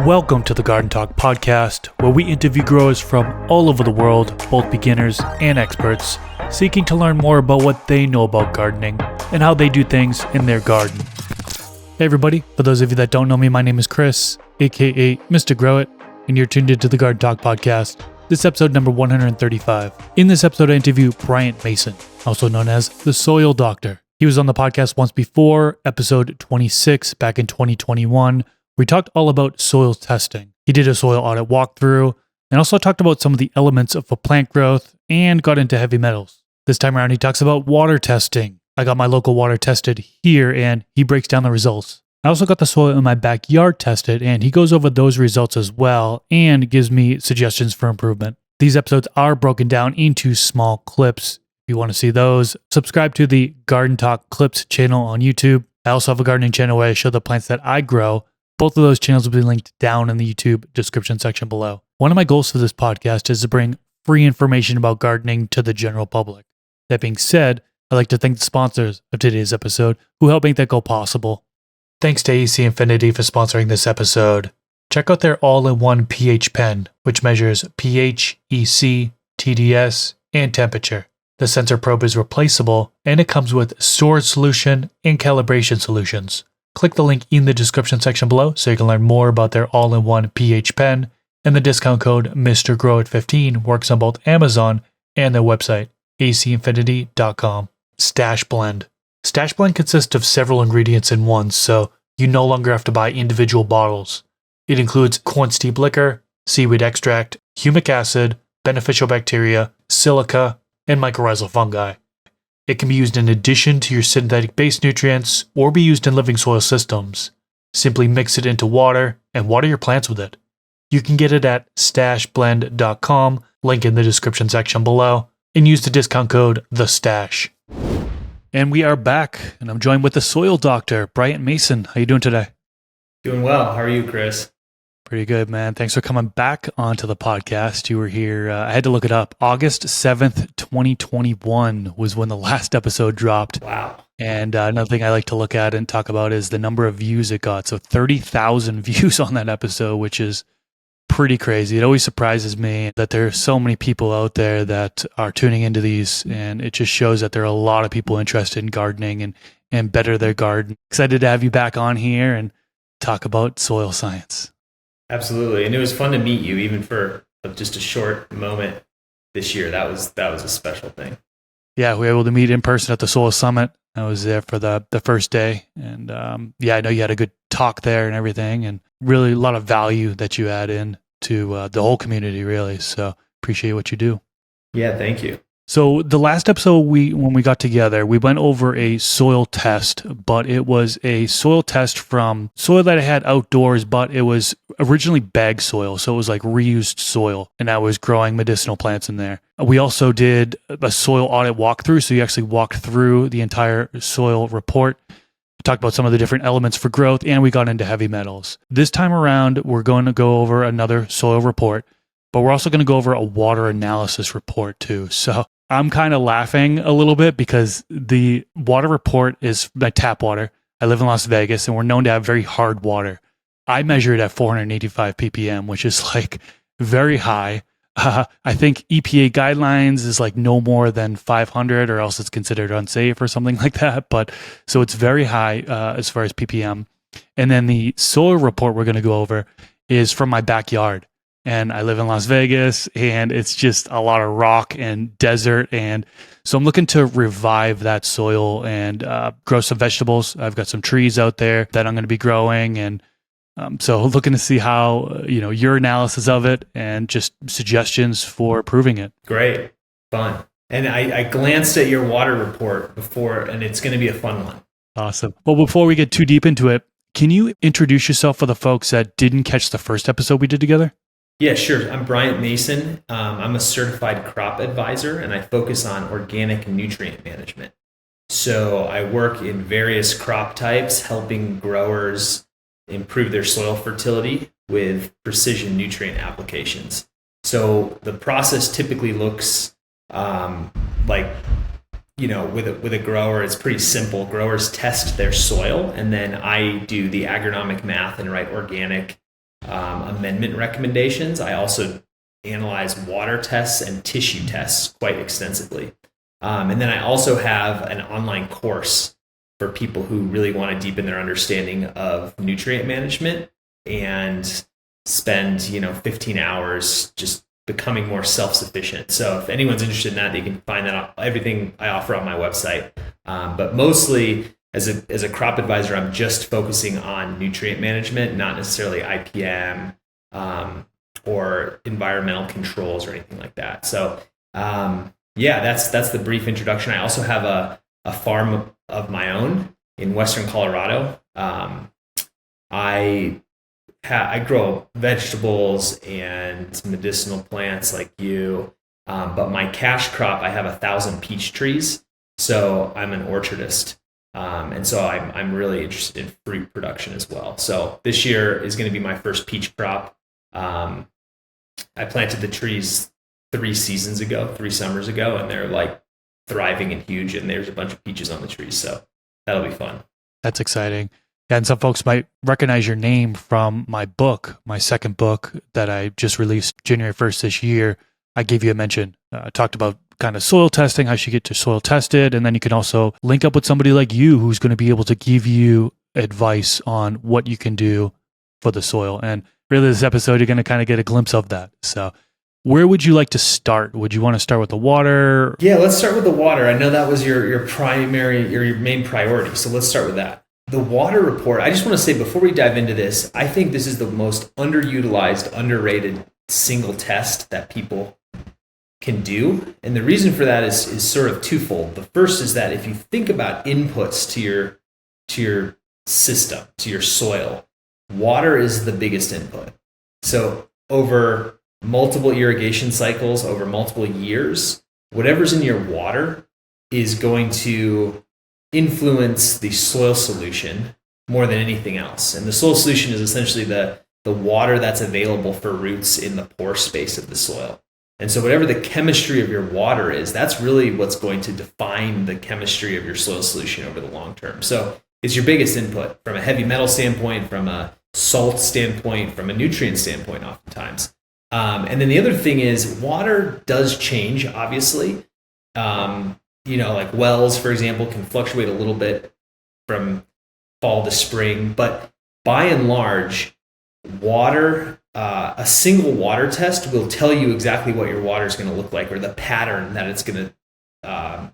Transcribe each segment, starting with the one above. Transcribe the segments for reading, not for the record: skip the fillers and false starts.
Welcome to the Garden Talk podcast, where we interview growers from all over the world, both beginners and experts, seeking to learn more about what they know about gardening and how they do things in their garden. Hey everybody, for those of you that don't know me, my name is Chris, aka Mr. Grow It, and you're tuned into the Garden Talk podcast. This is episode number 135. In this episode, I interview Bryant Mason, also known as the Soil Doctor. He was on the podcast once before, episode 26, back in 2021. We talked all about soil testing. He did a soil audit walkthrough and also talked about some of the elements of plant growth and got into heavy metals. This time around, he talks about water testing. I got my local water tested here and he breaks down the results. I also got the soil in my backyard tested and he goes over those results as well and gives me suggestions for improvement. These episodes are broken down into small clips. If you want to see those, subscribe to the Garden Talk Clips channel on YouTube. I also have a gardening channel where I show the plants that I grow. Both of those channels will be linked down in the YouTube description section below. One of my goals for this podcast is to bring free information about gardening to the general public. That being said, I'd like to thank the sponsors of today's episode who helped make that goal possible. Thanks to AC Infinity for sponsoring this episode. Check out their all-in-one pH pen, which measures pH, EC, TDS, and temperature. The sensor probe is replaceable, and it comes with storage solution and calibration solutions. Click the link in the description section below so you can learn more about their all-in-one pH pen, and the discount code MrGrowIt15 works on both Amazon and their website, acinfinity.com. Stash Blend. Stash Blend consists of several ingredients in one, so you no longer have to buy individual bottles. It includes corn steep liquor, seaweed extract, humic acid, beneficial bacteria, silica, and mycorrhizal fungi. It can be used in addition to your synthetic base nutrients or be used in living soil systems. Simply mix it into water and water your plants with it. You can get it at stashblend.com, link in the description section below, and use the discount code THESTASH. And we are back, and I'm joined with the Soil Doctor, Bryant Mason. How you doing today? Doing well. How are you, Chris? Pretty good, man. Thanks for coming back onto the podcast. You were here, I had to look it up. August 7th, 2021 was when the last episode dropped. Wow. And another thing I like to look at and talk about is the number of views it got. So 30,000 views on that episode, which is pretty crazy. It always surprises me that there are so many people out there that are tuning into these. And it just shows that there are a lot of people interested in gardening and better their garden. Excited to have you back on here and talk about soil science. Absolutely. And it was fun to meet you, even for just a short moment this year. That was a special thing. Yeah, we were able to meet in person at the Soil Summit. I was there for the first day. And I know you had a good talk there and everything, and really a lot of value that you add in to the whole community, really. So appreciate what you do. Yeah, thank you. So the last episode when we got together, we went over a soil test, but it was a soil test from soil that I had outdoors, but it was originally bag soil. So it was like reused soil, and I was growing medicinal plants in there. We also did a soil audit walkthrough. So you actually walked through the entire soil report, talked about some of the different elements for growth, and we got into heavy metals. This time around, we're going to go over another soil report, but we're also going to go over a water analysis report too. So I'm kind of laughing a little bit because the water report is my tap water. I live in Las Vegas and we're known to have very hard water. I measure it at 485 ppm, which is like very high. I think EPA guidelines is like no more than 500 or else it's considered unsafe or something like that. But so it's very high as far as ppm. And then the soil report we're going to go over is from my backyard. And I live in Las Vegas, and it's just a lot of rock and desert. And so I'm looking to revive that soil and grow some vegetables. I've got some trees out there that I'm going to be growing. And so looking to see how, your analysis of it and just suggestions for improving it. Great. Fun. And I glanced at your water report before, and it's going to be a fun one. Awesome. Well, before we get too deep into it, can you introduce yourself for the folks that didn't catch the first episode we did together? Yeah, sure. I'm Bryant Mason. I'm a certified crop advisor, and I focus on organic nutrient management. So I work in various crop types, helping growers improve their soil fertility with precision nutrient applications. So the process typically looks like, with a grower, it's pretty simple. Growers test their soil, and then I do the agronomic math and write organic amendment recommendations. I also analyze water tests and tissue tests quite extensively. And then I also have an online course for people who really want to deepen their understanding of nutrient management and spend 15 hours just becoming more self-sufficient. So if anyone's interested in that, they can find that everything I offer on my website. But mostly as a crop advisor, I'm just focusing on nutrient management, not necessarily IPM or environmental controls or anything like that. So that's the brief introduction. I also have a farm of my own in Western Colorado. I grow vegetables and medicinal plants like you, but my cash crop, I have 1,000 peach trees. So I'm an orchardist. And so I'm really interested in fruit production as well. So this year is going to be my first peach crop. I planted the trees 3 summers ago, and they're like thriving and huge, and there's a bunch of peaches on the trees. So that'll be fun. That's exciting. Yeah, and some folks might recognize your name from my book, my second book that I just released January 1st this year. I gave you a mention. I talked about kind of soil testing, how you should get to soil tested. And then you can also link up with somebody like you who's going to be able to give you advice on what you can do for the soil. And really this episode, you're going to kind of get a glimpse of that. So where would you like to start? Would you want to start with the water? Yeah, let's start with the water. I know that was your main priority. So let's start with that. The water report, I just want to say before we dive into this, I think this is the most underutilized, underrated single test that people can do. And the reason for that is sort of twofold. The first is that if you think about inputs to your system, to your soil, water is the biggest input. So over multiple irrigation cycles, over multiple years, whatever's in your water is going to influence the soil solution more than anything else. And the soil solution is essentially the water that's available for roots in the pore space of the soil. And so whatever the chemistry of your water is, that's really what's going to define the chemistry of your soil solution over the long term. So it's your biggest input from a heavy metal standpoint, from a salt standpoint, from a nutrient standpoint oftentimes. And then the other thing is water does change, obviously. Like wells, for example, can fluctuate a little bit from fall to spring, but by and large, water, a single water test will tell you exactly what your water is going to look like or the pattern that it's going to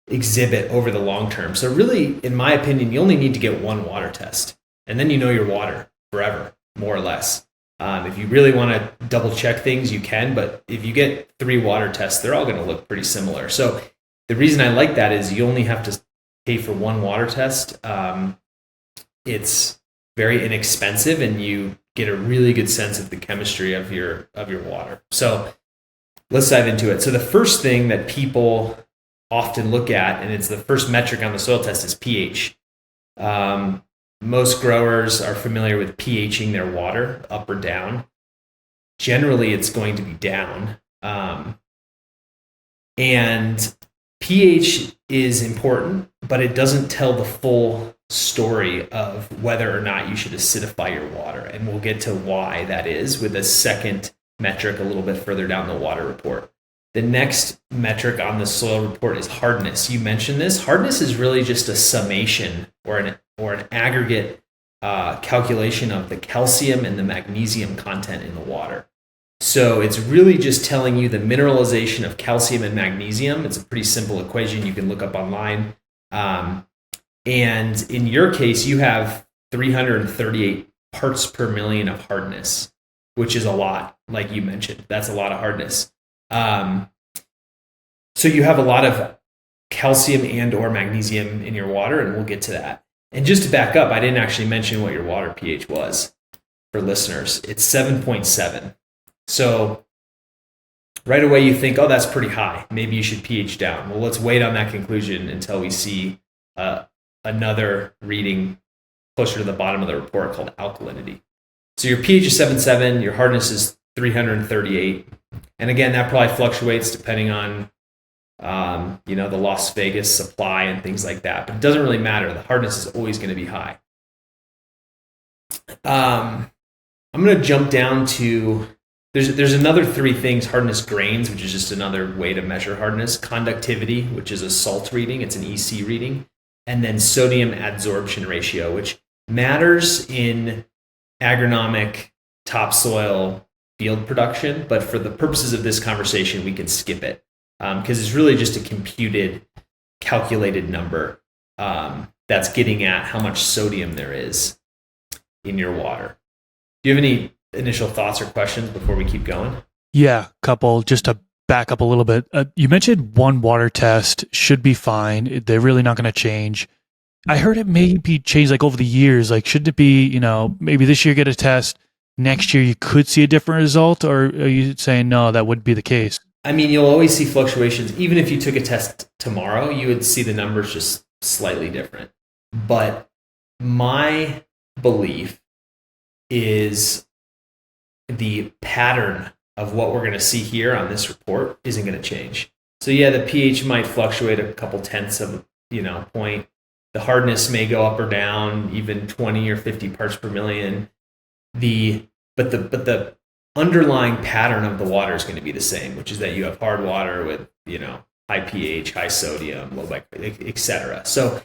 exhibit over the long term. So really, in my opinion, you only need to get one water test, and then you know your water forever, more or less. If you really want to double check things, you can, but if you get 3 water tests, they're all going to look pretty similar. So the reason I like that is you only have to pay for one water test. It's very inexpensive, and you get a really good sense of the chemistry of your water. So let's dive into it. So the first thing that people often look at, and it's the first metric on the soil test, is pH. Most growers are familiar with pHing their water up or down. Generally, it's going to be down. And pH is important, but it doesn't tell the full story of whether or not you should acidify your water. And we'll get to why that is with a second metric a little bit further down the water report. The next metric on the soil report is hardness. You mentioned this. Hardness is really just a summation or an aggregate calculation of the calcium and the magnesium content in the water. So it's really just telling you the mineralization of calcium and magnesium. It's a pretty simple equation you can look up online. And in your case, you have 338 parts per million of hardness, which is a lot, like you mentioned. That's a lot of hardness. So you have a lot of calcium and or magnesium in your water, and we'll get to that. And just to back up, I didn't actually mention what your water pH was for listeners. It's 7.7. So right away you think, oh, that's pretty high. Maybe you should pH down. Well, let's wait on that conclusion until we see another reading closer to the bottom of the report called alkalinity. So your pH is 7.7, your hardness is 338. And again, that probably fluctuates depending on the Las Vegas supply and things like that. But it doesn't really matter. The hardness is always going to be high. I'm going to jump down to, there's another three things: hardness grains, which is just another way to measure hardness; conductivity, which is a salt reading, it's an EC reading; and then sodium adsorption ratio, which matters in agronomic topsoil field production, but for the purposes of this conversation, we can skip it because it's really just a calculated number that's getting at how much sodium there is in your water. Do you have any initial thoughts or questions before we keep going? Yeah, couple. Just to back up a little bit, you mentioned one water test should be fine. They're really not going to change. I heard it may be changed like over the years. Like, should it be, maybe this year get a test, next year you could see a different result, or are you saying no, that wouldn't be the case? I mean, you'll always see fluctuations. Even if you took a test tomorrow, you would see the numbers just slightly different. But my belief is the pattern of what we're going to see here on this report isn't going to change. So yeah, the pH might fluctuate a couple tenths of a point. The hardness may go up or down, even 20 or 50 parts per million. But the underlying pattern of the water is going to be the same, which is that you have hard water with high pH, high sodium, low bicarbonate, etc. So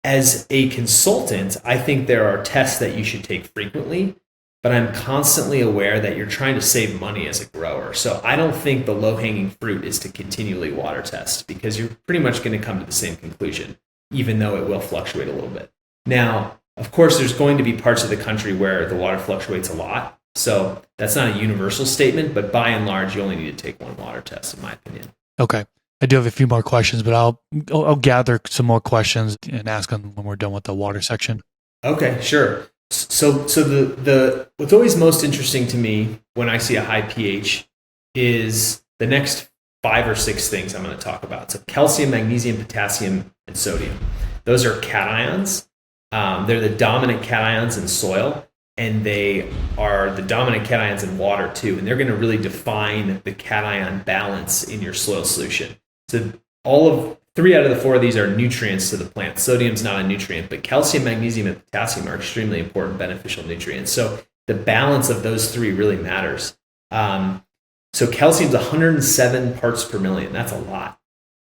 as a consultant, I think there are tests that you should take frequently, but I'm constantly aware that you're trying to save money as a grower. So I don't think the low-hanging fruit is to continually water test, because you're pretty much going to come to the same conclusion, even though it will fluctuate a little bit. Now, of course, there's going to be parts of the country where the water fluctuates a lot. So that's not a universal statement, but by and large, you only need to take one water test, in my opinion. Okay. I do have a few more questions, but I'll gather some more questions and ask them when we're done with the water section. Okay, sure. So the what's always most interesting to me when I see a high pH is the next 5 or 6 things I'm going to talk about. So calcium, magnesium, potassium, and sodium. Those are cations. They're the dominant cations in soil, and they are the dominant cations in water too. And they're going to really define the cation balance in your soil solution. So 3 out of the 4 of these are nutrients to the plant. Sodium's not a nutrient, but calcium, magnesium, and potassium are extremely important beneficial nutrients. So the balance of those 3 really matters. So calcium's 107 parts per million. That's a lot.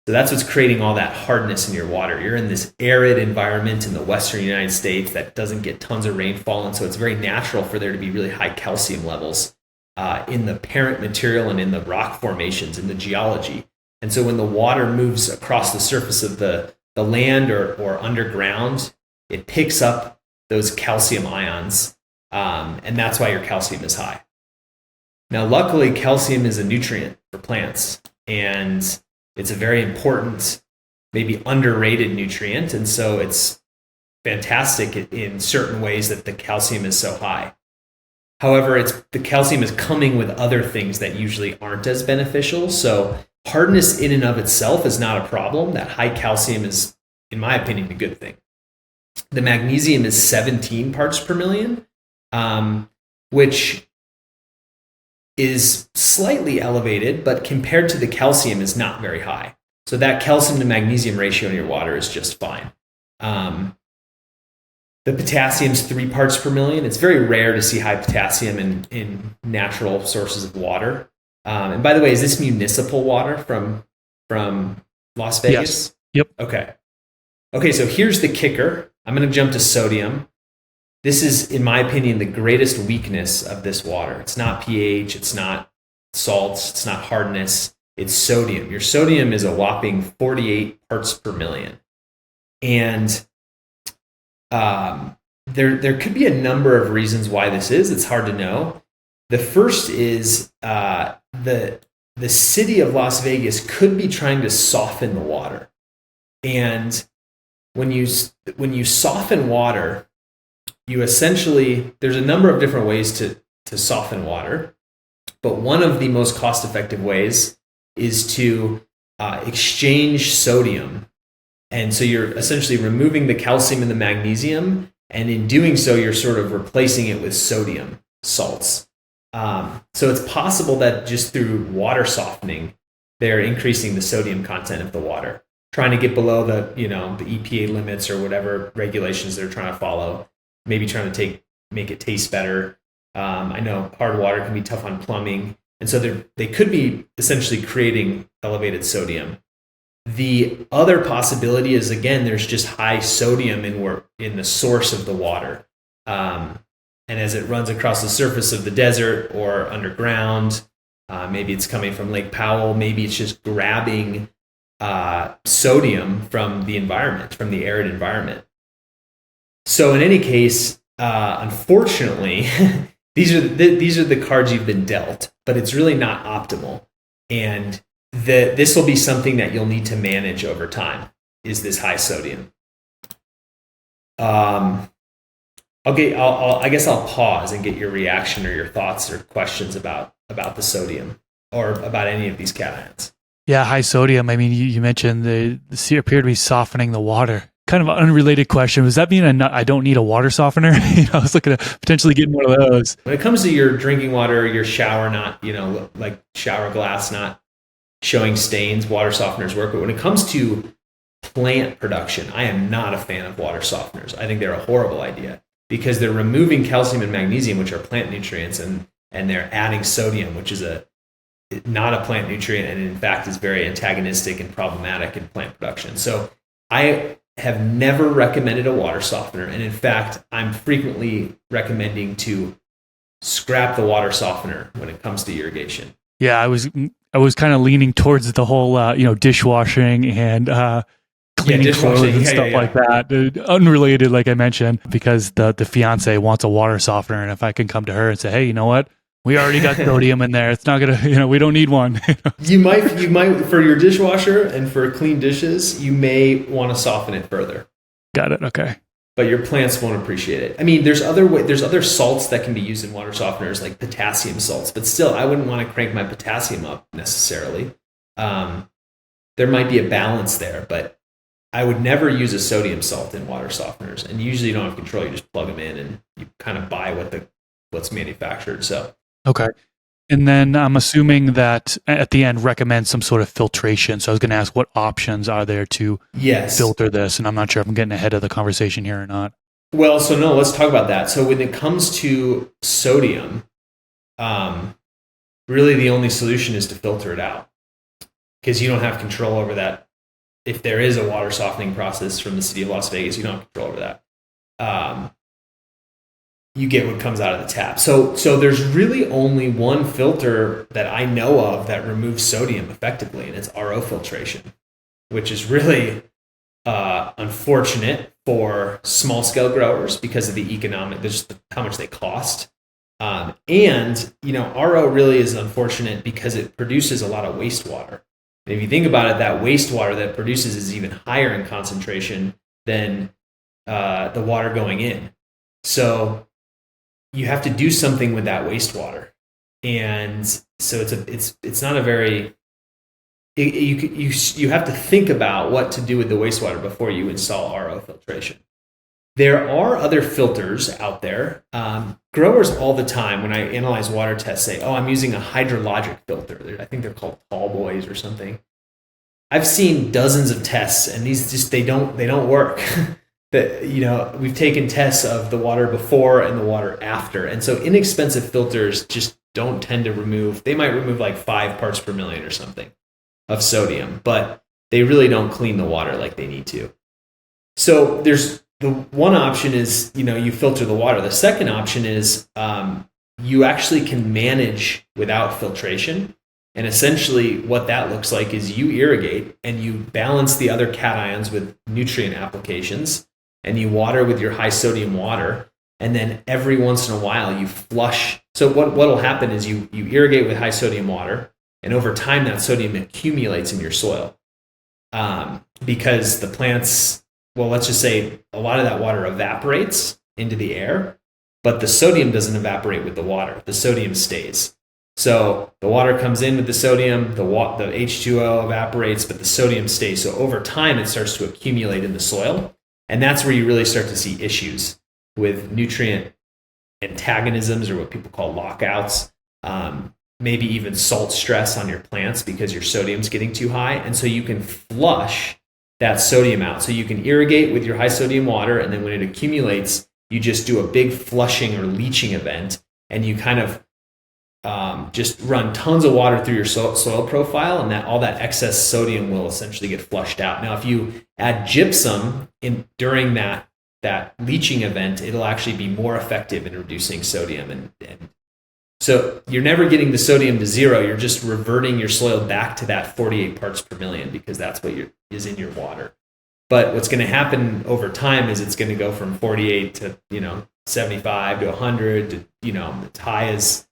So that's what's creating all that hardness in your water. You're in this arid environment in the western United States that doesn't get tons of rainfall, and so it's very natural for there to be really high calcium levels in the parent material and in the rock formations, in the geology. And so when the water moves across the surface of the land or underground, it picks up those calcium ions, and that's why your calcium is high. Now, luckily, calcium is a nutrient for plants, and it's a very important, maybe underrated nutrient, and so it's fantastic in certain ways that the calcium is so high. However, the calcium is coming with other things that usually aren't as beneficial, so hardness in and of itself is not a problem. That high calcium is, in my opinion, a good thing. The magnesium is 17 parts per million, which is slightly elevated, but compared to the calcium is not very high. So that calcium to magnesium ratio in your water is just fine. The potassium's 3 parts per million. It's very rare to see high potassium in natural sources of water. And by the way, is this municipal water from Las Vegas? Yes. Yep. Okay, so here's the kicker. I'm going to jump to sodium. This is, in my opinion, the greatest weakness of this water. It's not pH, it's not salts, it's not hardness, it's sodium. Your sodium is a whopping 48 parts per million. And there could be a number of reasons why this is. It's hard to know. The first is the city of Las Vegas could be trying to soften the water. And when you soften water, you essentially, there's a number of different ways to soften water, but one of the most cost-effective ways is to exchange sodium. And so you're essentially removing the calcium and the magnesium, and in doing so, you're sort of replacing it with sodium salts. So it's possible that just through water softening, they're increasing the sodium content of the water, trying to get below the EPA limits or whatever regulations they're trying to follow, maybe trying to make it taste better. I know hard water can be tough on plumbing. And so they could be essentially creating elevated sodium. The other possibility is, again, there's just high sodium in the source of the water. And as it runs across the surface of the desert or underground, maybe it's coming from Lake Powell, maybe it's just grabbing sodium from the environment, from the arid environment. So in any case, unfortunately, these are the cards you've been dealt, but it's really not optimal. And this will be something that you'll need to manage over time, is this high sodium. Okay, I guess I'll pause and get your reaction or your thoughts or questions about the sodium or about any of these cations. Yeah, high sodium. I mean, you mentioned they appear to be softening the water. Kind of an unrelated question. Does that mean I don't need a water softener? I was looking at potentially getting one of those. When it comes to your drinking water, your shower, not, like shower glass, not showing stains, water softeners work. But when it comes to plant production, I am not a fan of water softeners. I think they're a horrible idea because they're removing calcium and magnesium, which are plant nutrients, and they're adding sodium, which is not a plant nutrient, and in fact is very antagonistic and problematic in plant production. So I have never recommended a water softener, and in fact, I'm frequently recommending to scrap the water softener when it comes to irrigation. Yeah, I was kind of leaning towards the whole dishwashing and cleaning clothes and stuff like that. Unrelated, like I mentioned, because the fiance wants a water softener, and if I can come to her and say, hey, you know what? We already got sodium in there. It's not gonna, we don't need one. You might for your dishwasher and for clean dishes, you may want to soften it further. Got it. Okay. But your plants won't appreciate it. I mean, there's other salts that can be used in water softeners, like potassium salts. But still, I wouldn't want to crank my potassium up necessarily. There might be a balance there, but I would never use a sodium salt in water softeners. And usually, you don't have control. You just plug them in, and you kind of buy what's manufactured. So. Okay. And then I'm assuming that at the end recommend some sort of filtration. So I was going to ask what options are there to filter this? And I'm not sure if I'm getting ahead of the conversation here or not. Well, so no, let's talk about that. So when it comes to sodium, really the only solution is to filter it out because you don't have control over that. If there is a water softening process from the city of Las Vegas, you don't have control over that. You get what comes out of the tap. So there's really only one filter that I know of that removes sodium effectively, and it's RO filtration, which is really unfortunate for small scale growers because of the economic, just how much they cost. And RO really is unfortunate because it produces a lot of wastewater. And if you think about it, that wastewater that it produces is even higher in concentration than the water going in. So you have to do something with that wastewater, and so it's not a very you have to think about what to do with the wastewater before you install RO filtration. There are other filters out there. Growers all the time, when I analyze water tests, say, "Oh, I'm using a hydrologic filter." I think they're called tall boys or something. I've seen dozens of tests, and these just they don't work. We've taken tests of the water before and the water after. And so inexpensive filters just don't tend to remove, they might remove like 5 parts per million or something of sodium, but they really don't clean the water like they need to. So there's the one option is, you filter the water. The second option is you actually can manage without filtration. And essentially what that looks like is you irrigate and you balance the other cations with nutrient applications. And you water with your high sodium water, and then every once in a while you flush. So what will happen is you irrigate with high sodium water, and over time that sodium accumulates in your soil because the plants, well, let's just say a lot of that water evaporates into the air, but the sodium doesn't evaporate with the water. The sodium stays. So the water comes in with the sodium, the H2O evaporates, but the sodium stays. So over time it starts to accumulate in the soil. And that's where you really start to see issues with nutrient antagonisms, or what people call lockouts, maybe even salt stress on your plants because your sodium's getting too high. And so you can flush that sodium out. So you can irrigate with your high sodium water, and then when it accumulates, you just do a big flushing or leaching event, and you kind of just run tons of water through your soil profile, and that all that excess sodium will essentially get flushed out. Now, if you add gypsum during that leaching event, it'll actually be more effective in reducing sodium. And so you're never getting the sodium to zero. You're just reverting your soil back to that 48 parts per million, because that's what is in your water. But what's going to happen over time is it's going to go from 48 to 75 to 100 to as high as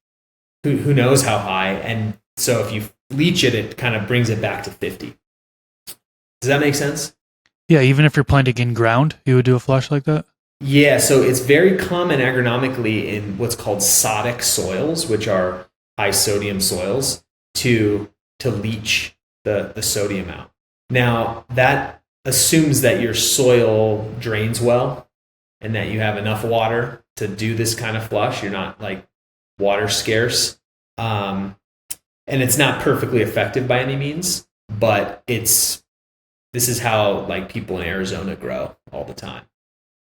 who knows how high. And so if you leach it, it kind of brings it back to 50. Does that make sense? Yeah, even if you're planting in ground, you would do a flush like that? Yeah, so it's very common agronomically in what's called sodic soils, which are high sodium soils, to leach the sodium out. Now, that assumes that your soil drains well and that you have enough water to do this kind of flush. You're not like water scarce. And it's not perfectly effective by any means, but this is how like people in Arizona grow all the time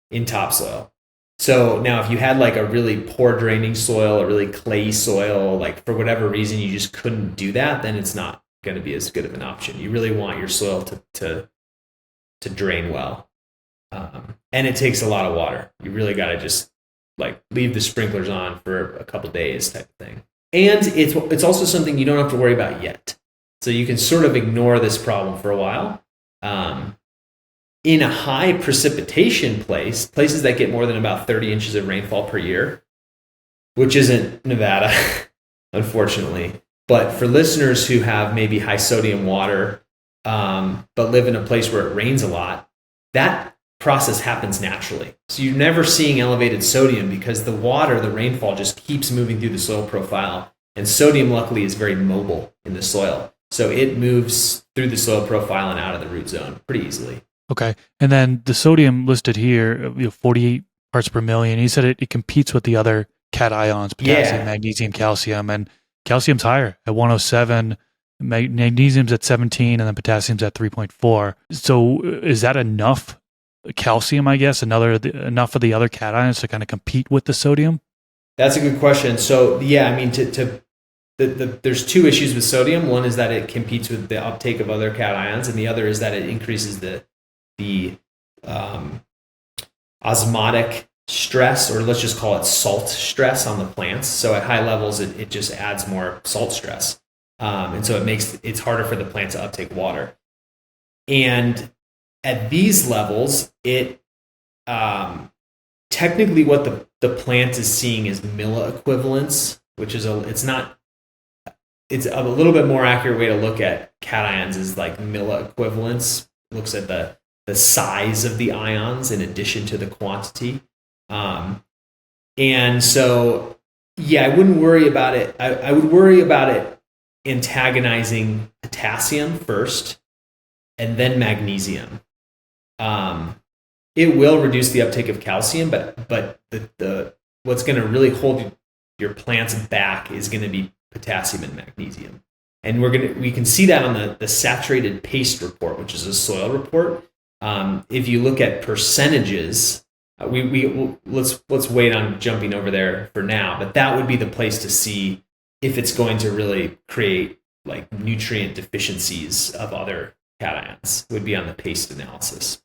in topsoil. So now if you had like a really poor draining soil, a really clayey soil, like for whatever reason you just couldn't do that, then it's not going to be as good of an option. You really want your soil to drain well. And it takes a lot of water. You really got to just like leave the sprinklers on for a couple days type of thing. And it's also something you don't have to worry about yet. So you can sort of ignore this problem for a while. In a high precipitation places that get more than about 30 inches of rainfall per year, which isn't Nevada, unfortunately. But for listeners who have maybe high sodium water, but live in a place where it rains a lot, that process happens naturally. So you're never seeing elevated sodium because the rainfall just keeps moving through the soil profile. And sodium, luckily, is very mobile in the soil. So it moves through the soil profile and out of the root zone pretty easily. Okay. And then the sodium listed here, 48 parts per million, you said it competes with the other cations, potassium, magnesium, calcium, and calcium's higher at 107, magnesium's at 17, and then potassium's at 3.4. So is that enough calcium, I guess, enough of the other cations to kind of compete with the sodium? That's a good question. So yeah, I mean, there's two issues with sodium. One is that it competes with the uptake of other cations, and the other is that it increases the osmotic stress, or let's just call it salt stress on the plants. So at high levels, it just adds more salt stress. And so it's harder for the plant to uptake water. And at these levels, it technically what the plant is seeing is milliequivalence, which is it's a little bit more accurate way to look at cations is like milliequivalence. It looks at the size of the ions in addition to the quantity. And so, yeah, I wouldn't worry about it. I would worry about it antagonizing potassium first and then magnesium. It will reduce the uptake of calcium, but the what's going to really hold your plants back is going to be potassium and magnesium. And we can see that on the saturated paste report, which is a soil report. If you look at percentages, let's wait on jumping over there for now, but that would be the place to see if it's going to really create like nutrient deficiencies of other cations, would be on the paste analysis.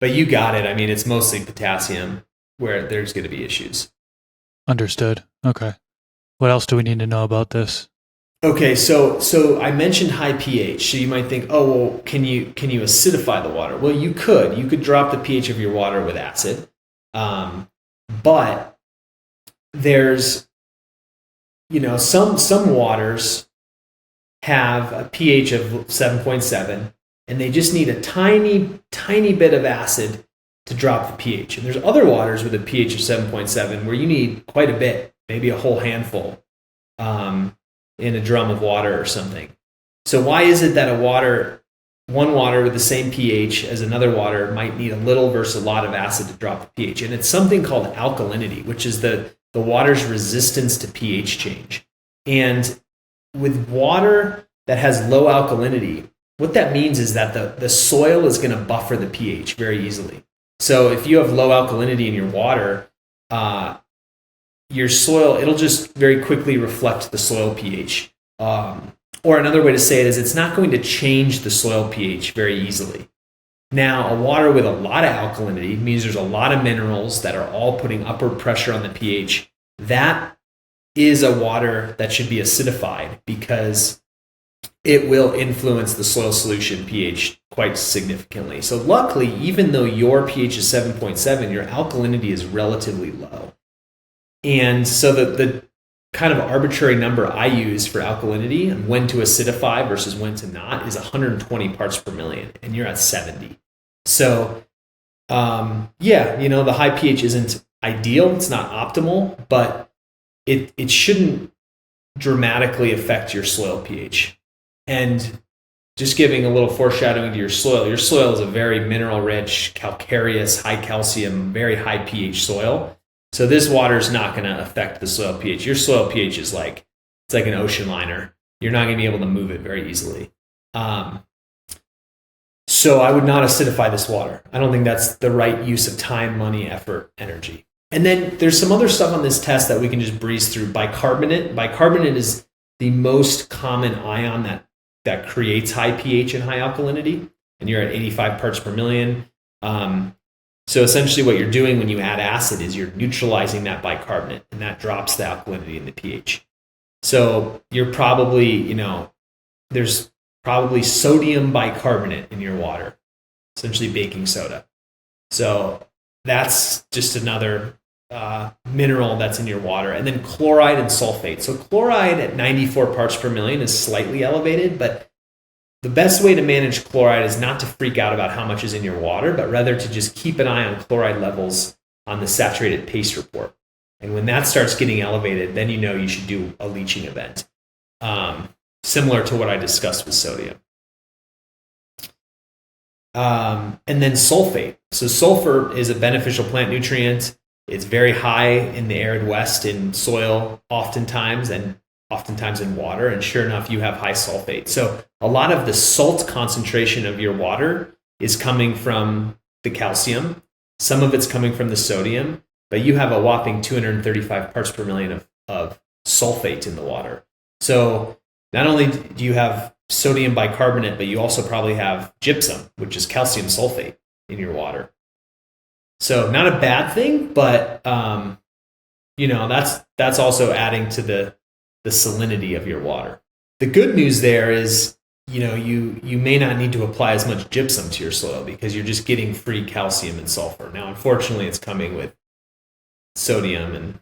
But you got it. I mean, it's mostly potassium where there's going to be issues. Understood. Okay. What else do we need to know about this? Okay, so I mentioned high pH. So you might think, oh, well, can you acidify the water? Well, you could drop the pH of your water with acid, but there's some waters have a pH of 7.7, and they just need a tiny bit of acid to drop the pH. And there's other waters with a pH of 7.7 where you need quite a bit, maybe a whole handful. In a drum of water or something. So why is it that one water with the same pH as another water might need a little versus a lot of acid to drop the pH? And it's something called alkalinity, which is the water's resistance to pH change. And with water that has low alkalinity, what that means is that the soil is going to buffer the pH very easily. So if you have low alkalinity in your water, your soil, it'll just very quickly reflect the soil pH. Or another way to say it is it's not going to change the soil pH very easily. Now, a water with a lot of alkalinity means there's a lot of minerals that are all putting upward pressure on the pH. That is a water that should be acidified because it will influence the soil solution pH quite significantly. So luckily, even though your pH is 7.7, your alkalinity is relatively low. And so the kind of arbitrary number I use for alkalinity and when to acidify versus when to not is 120 parts per million, and you're at 70. So, the high pH isn't ideal. It's not optimal, but it shouldn't dramatically affect your soil pH. And just giving a little foreshadowing to your soil is a very mineral-rich, calcareous, high calcium, very high pH soil. So this water is not going to affect the soil pH. Your soil pH is it's like an ocean liner. You're not going to be able to move it very easily. So I would not acidify this water. I don't think that's the right use of time, money, effort, energy. And then there's some other stuff on this test that we can just breeze through. Bicarbonate. Bicarbonate is the most common ion that creates high pH and high alkalinity, and you're at 85 parts per million. So essentially what you're doing when you add acid is you're neutralizing that bicarbonate, and that drops the alkalinity in the pH. So you're probably, there's probably sodium bicarbonate in your water, essentially baking soda. So that's just another mineral that's in your water. And then chloride and sulfate. So chloride at 94 parts per million is slightly elevated, but the best way to manage chloride is not to freak out about how much is in your water, but rather to just keep an eye on chloride levels on the saturated paste report. And when that starts getting elevated, then you should do a leaching event, similar to what I discussed with sodium. And then sulfate. So sulfur is a beneficial plant nutrient. It's very high in the arid west in soil oftentimes, and oftentimes in water, and sure enough, you have high sulfate. So a lot of the salt concentration of your water is coming from the calcium. Some of it's coming from the sodium, but you have a whopping 235 parts per million of sulfate in the water. So not only do you have sodium bicarbonate, but you also probably have gypsum, which is calcium sulfate in your water. So not a bad thing, but that's also adding to the salinity of your water. The good news there is, you may not need to apply as much gypsum to your soil because you're just getting free calcium and sulfur. Now, unfortunately, it's coming with sodium and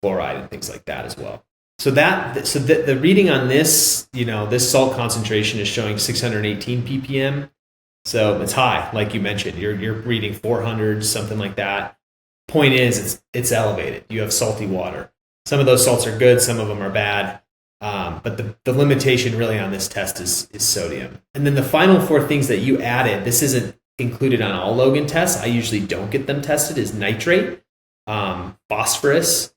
chloride and things like that as well. So the reading on this, this salt concentration is showing 618 ppm. So it's high, like you mentioned. You're reading 400, something like that. Point is, it's elevated. You have salty water. Some of those salts are good, some of them are bad. But the limitation really on this test is sodium. And then the final four things that you added, this isn't included on all Logan tests. I usually don't get them tested, is nitrate, phosphorus,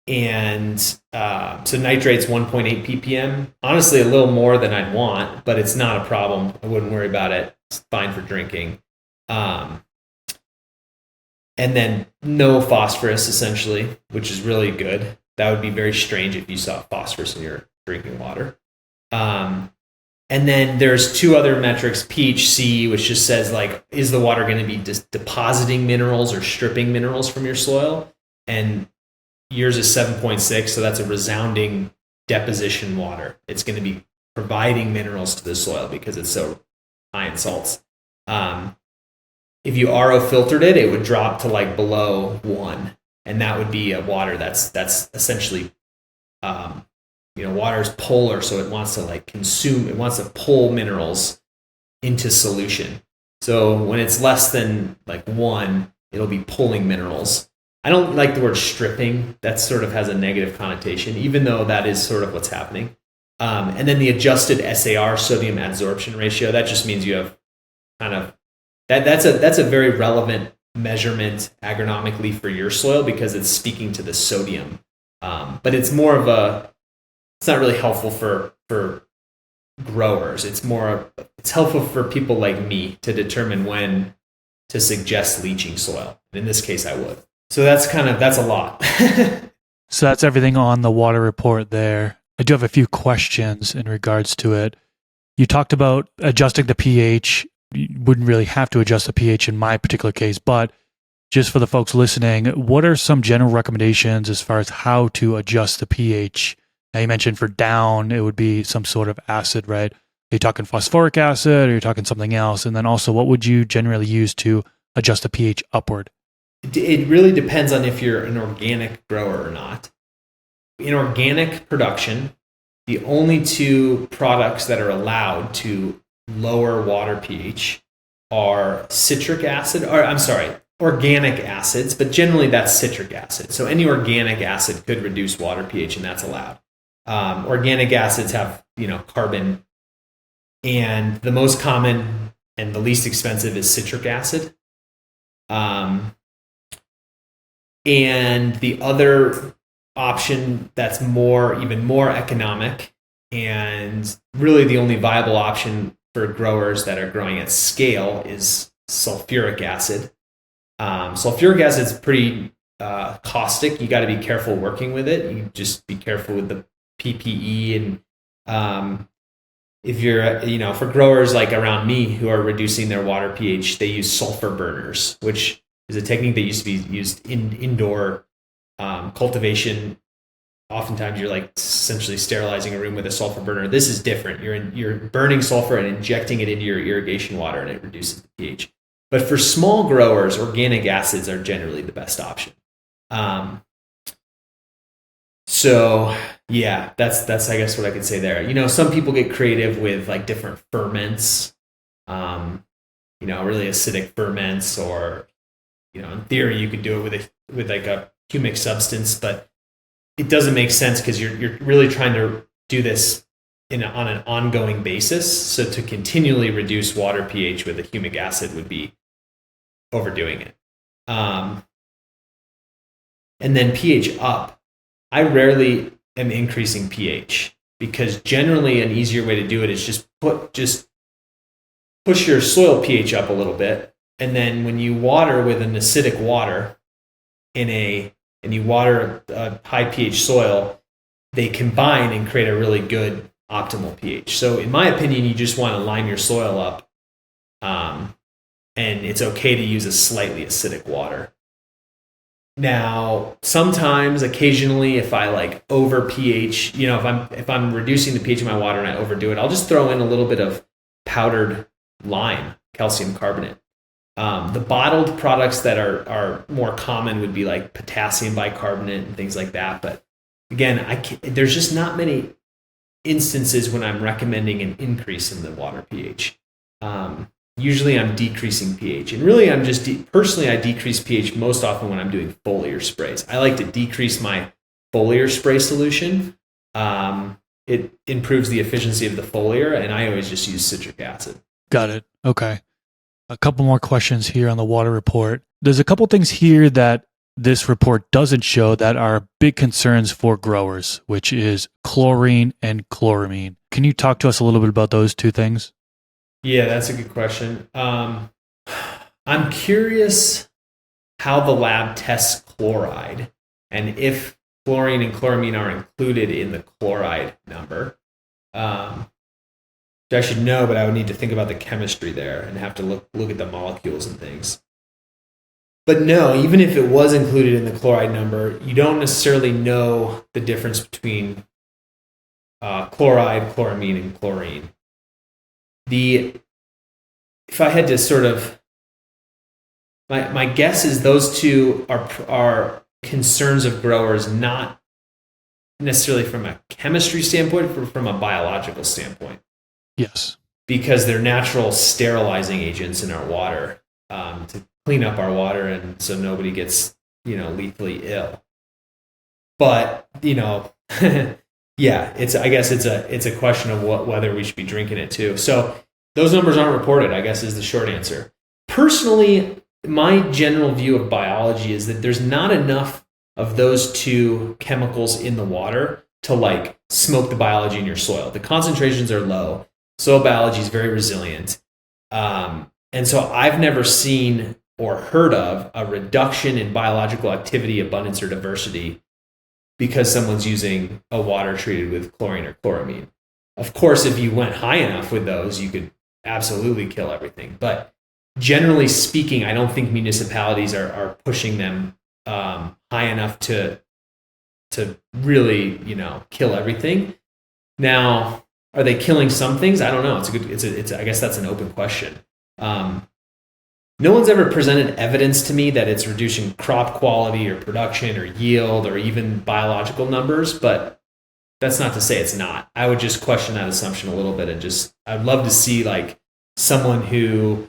and so nitrate's 1.8 ppm. Honestly, a little more than I'd want, but it's not a problem. I wouldn't worry about it. It's fine for drinking. And then no phosphorus, essentially, which is really good. That would be very strange if you saw phosphorus in your drinking water. And then there's two other metrics, pHC, which just says, is the water going to be depositing minerals or stripping minerals from your soil? And yours is 7.6, so that's a resounding deposition water. It's going to be providing minerals to the soil because it's so high in salts. If you RO filtered it, it would drop to below 1, and that would be a water that's essentially, water is polar, so it wants to consume, it wants to pull minerals into solution. So when it's less than 1, it'll be pulling minerals. I don't like the word stripping. That sort of has a negative connotation, even though that is sort of what's happening. And then the adjusted SAR, sodium adsorption ratio, that just means you have kind of that's a very relevant measurement agronomically for your soil because it's speaking to the sodium. But it's more of it's not really helpful for growers. It's helpful for people like me to determine when to suggest leaching soil. In this case, I would. So that's a lot. So that's everything on the water report there. I do have a few questions in regards to it. You talked about adjusting the pH. You wouldn't really have to adjust the pH in my particular case, but just for the folks listening, what are some general recommendations as far as how to adjust the pH? Now, you mentioned for down, it would be some sort of acid, right? Are you talking phosphoric acid or are you talking something else? And then also, what would you generally use to adjust the pH upward? It really depends on if you're an organic grower or not. In organic production, the only two products that are allowed to lower water pH are organic acids, but generally that's citric acid. So any organic acid could reduce water pH, and that's allowed. Organic acids have, carbon, and the most common and the least expensive is citric acid. And the other option that's even more economic and really the only viable option for growers that are growing at scale is sulfuric acid. Sulfuric acid is pretty caustic. You got to be careful working with it. You just be careful with the PPE, and if you're, for growers like around me who are reducing their water pH, they use sulfur burners, which is a technique that used to be used in indoor cultivation. Oftentimes, you're like essentially sterilizing a room with a sulfur burner. This is different. You're burning sulfur and injecting it into your irrigation water, and it reduces the pH. But for small growers, organic acids are generally the best option. So yeah, that's I guess what I could say there. Some people get creative with like different ferments, really acidic ferments, or in theory you could do it with like a humic substance, but it doesn't make sense because you're really trying to do this on an ongoing basis. So to continually reduce water pH with a humic acid would be overdoing it. And then pH up. I rarely am increasing pH because generally an easier way to do it is just push your soil pH up a little bit, and then when you water with an acidic water and you water a high pH soil, they combine and create a really good optimal pH. So in my opinion, you just want to line your soil up, and it's okay to use a slightly acidic water. Now, occasionally, if I like over pH, if I'm reducing the pH of my water and I overdo it, I'll just throw in a little bit of powdered lime, calcium carbonate. The bottled products that are more common would be like potassium bicarbonate and things like that. But again, there's just not many instances when I'm recommending an increase in the water pH. Usually I'm decreasing pH, and really I'm just personally I decrease pH most often when I'm doing foliar sprays. I like to decrease my foliar spray solution. It improves the efficiency of the foliar, and I always just use citric acid. Got it. Okay. A couple more questions here on the water report. There's a couple things here that this report doesn't show that are big concerns for growers, which is chlorine and chloramine. Can you talk to us a little bit about those two things? Yeah, that's a good question. I'm curious how the lab tests chloride and if chlorine and chloramine are included in the chloride number. Which I should know, but I would need to think about the chemistry there and have to look at the molecules and things. But no, even if it was included in the chloride number, you don't necessarily know the difference between chloride, chloramine, and chlorine. If I had to sort of, my guess is those two are concerns of growers, not necessarily from a chemistry standpoint, but from a biological standpoint. Yes. Because they're natural sterilizing agents in our water to clean up our water, and so nobody gets, lethally ill. But, yeah, I guess it's a question of whether we should be drinking it too. So those numbers aren't reported, I guess, is the short answer. Personally, my general view of biology is that there's not enough of those two chemicals in the water to like smoke the biology in your soil. The concentrations are low. Soil biology is very resilient. And so I've never seen or heard of a reduction in biological activity, abundance, or diversity because someone's using a water treated with chlorine or chloramine. Of course, if you went high enough with those, you could absolutely kill everything. But generally speaking, I don't think municipalities are pushing them high enough to really, kill everything. Now, are they killing some things? I don't know. I guess that's an open question. No one's ever presented evidence to me that it's reducing crop quality or production or yield or even biological numbers, but that's not to say it's not. I would just question that assumption a little bit and I'd love to see like someone who,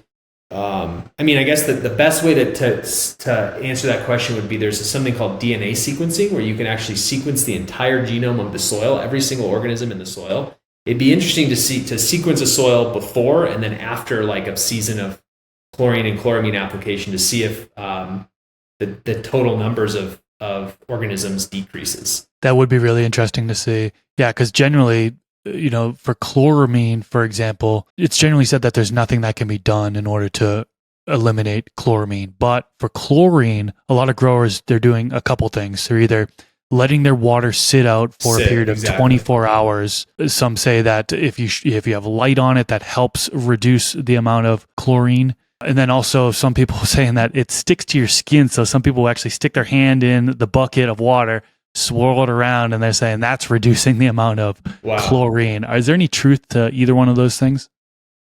I guess the best way to answer that question would be there's something called DNA sequencing where you can actually sequence the entire genome of the soil, every single organism in the soil. It'd be interesting to sequence a soil before and then after like a season of chlorine and chloramine application to see if the total numbers of organisms decreases. That would be really interesting to see. Yeah, because generally, for chloramine, for example, it's generally said that there's nothing that can be done in order to eliminate chloramine. But for chlorine, a lot of growers, they're doing a couple things. They're either letting their water sit out for a period of 24 hours. Some say that if you have light on it, that helps reduce the amount of chlorine. And then also some people saying that it sticks to your skin. So some people actually stick their hand in the bucket of water, swirl it around, and they're saying that's reducing the amount of chlorine. Is there any truth to either one of those things?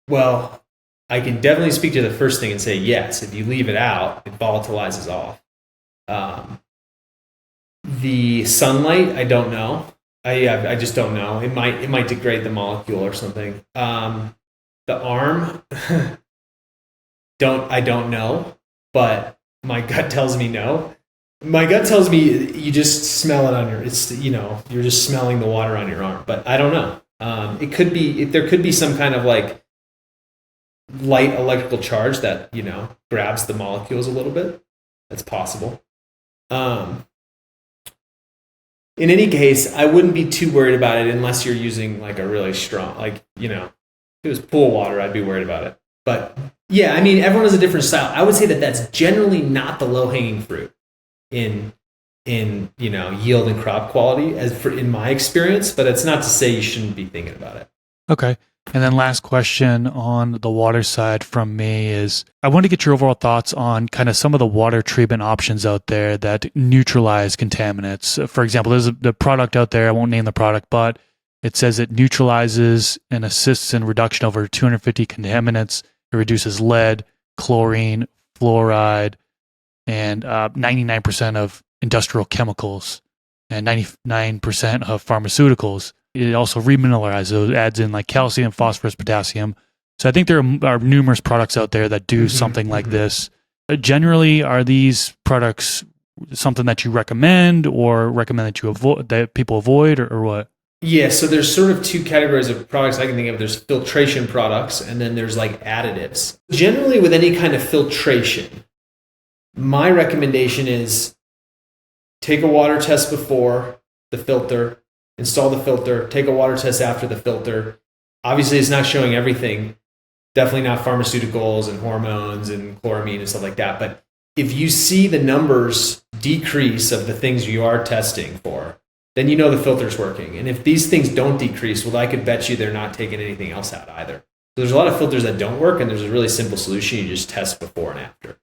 Well, I can definitely speak to the first thing and say, yes, if you leave it out, it volatilizes off. The sunlight, I don't know. I just don't know. It might degrade the molecule or something. The arm, I don't know, but my gut tells me no. My gut tells me you just smell it on you're just smelling the water on your arm, but I don't know. It could be, there could be some kind of like light electrical charge that, grabs the molecules a little bit. That's possible. In any case, I wouldn't be too worried about it unless you're using like a really strong, if it was pool water, I'd be worried about it. But yeah, everyone has a different style. I would say that that's generally not the low-hanging fruit in yield and crop quality in my experience, but it's not to say you shouldn't be thinking about it. Okay. And then last question on the water side from me is, I want to get your overall thoughts on kind of some of the water treatment options out there that neutralize contaminants. For example, there's the product out there, I won't name the product, but it says it neutralizes and assists in reduction over 250 contaminants. It reduces lead, chlorine, fluoride, and 99% of industrial chemicals and 99% of pharmaceuticals. It also remineralizes, adds in like calcium, phosphorus, potassium. So I think there are numerous products out there that do something like this. Generally, are these products something that you recommend or recommend that that people avoid or what? Yeah, so there's sort of two categories of products I can think of. There's filtration products and then there's like additives. Generally with any kind of filtration, my recommendation is take a water test before the filter, install the filter, take a water test after the filter. Obviously, it's not showing everything. Definitely not pharmaceuticals and hormones and chloramine and stuff like that. But if you see the numbers decrease of the things you are testing for, then you know the filter's working. And if these things don't decrease, well, I could bet you they're not taking anything else out either. So there's a lot of filters that don't work, and there's a really simple solution. You just test before and after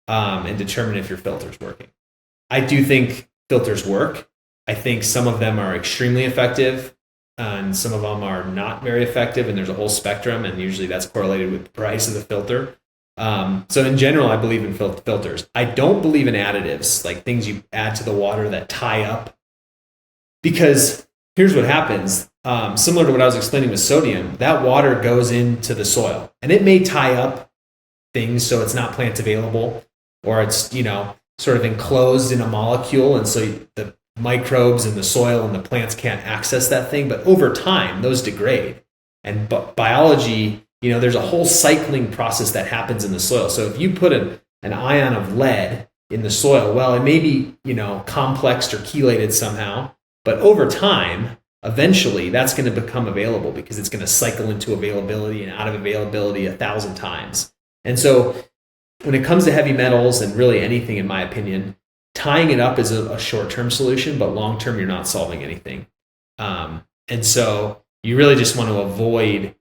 and determine if your filter's working. I do think filters work. I think some of them are extremely effective and some of them are not very effective, and there's a whole spectrum, and usually that's correlated with the price of the filter. So in general, I believe in filters. I don't believe in additives, like things you add to the water that tie up, because here's what happens. Similar to what I was explaining with sodium, that water goes into the soil and it may tie up things so it's not plant available, or it's, sort of enclosed in a molecule, and so the microbes in the soil and the plants can't access that thing. But over time, those degrade. And biology, there's a whole cycling process that happens in the soil. So if you put an ion of lead in the soil, well, it may be, complexed or chelated somehow, but over time, eventually that's going to become available because it's going to cycle into availability and out of availability 1,000 times. And so when it comes to heavy metals and really anything, in my opinion, tying it up is a short-term solution, but long-term, you're not solving anything. And so you really just want to avoid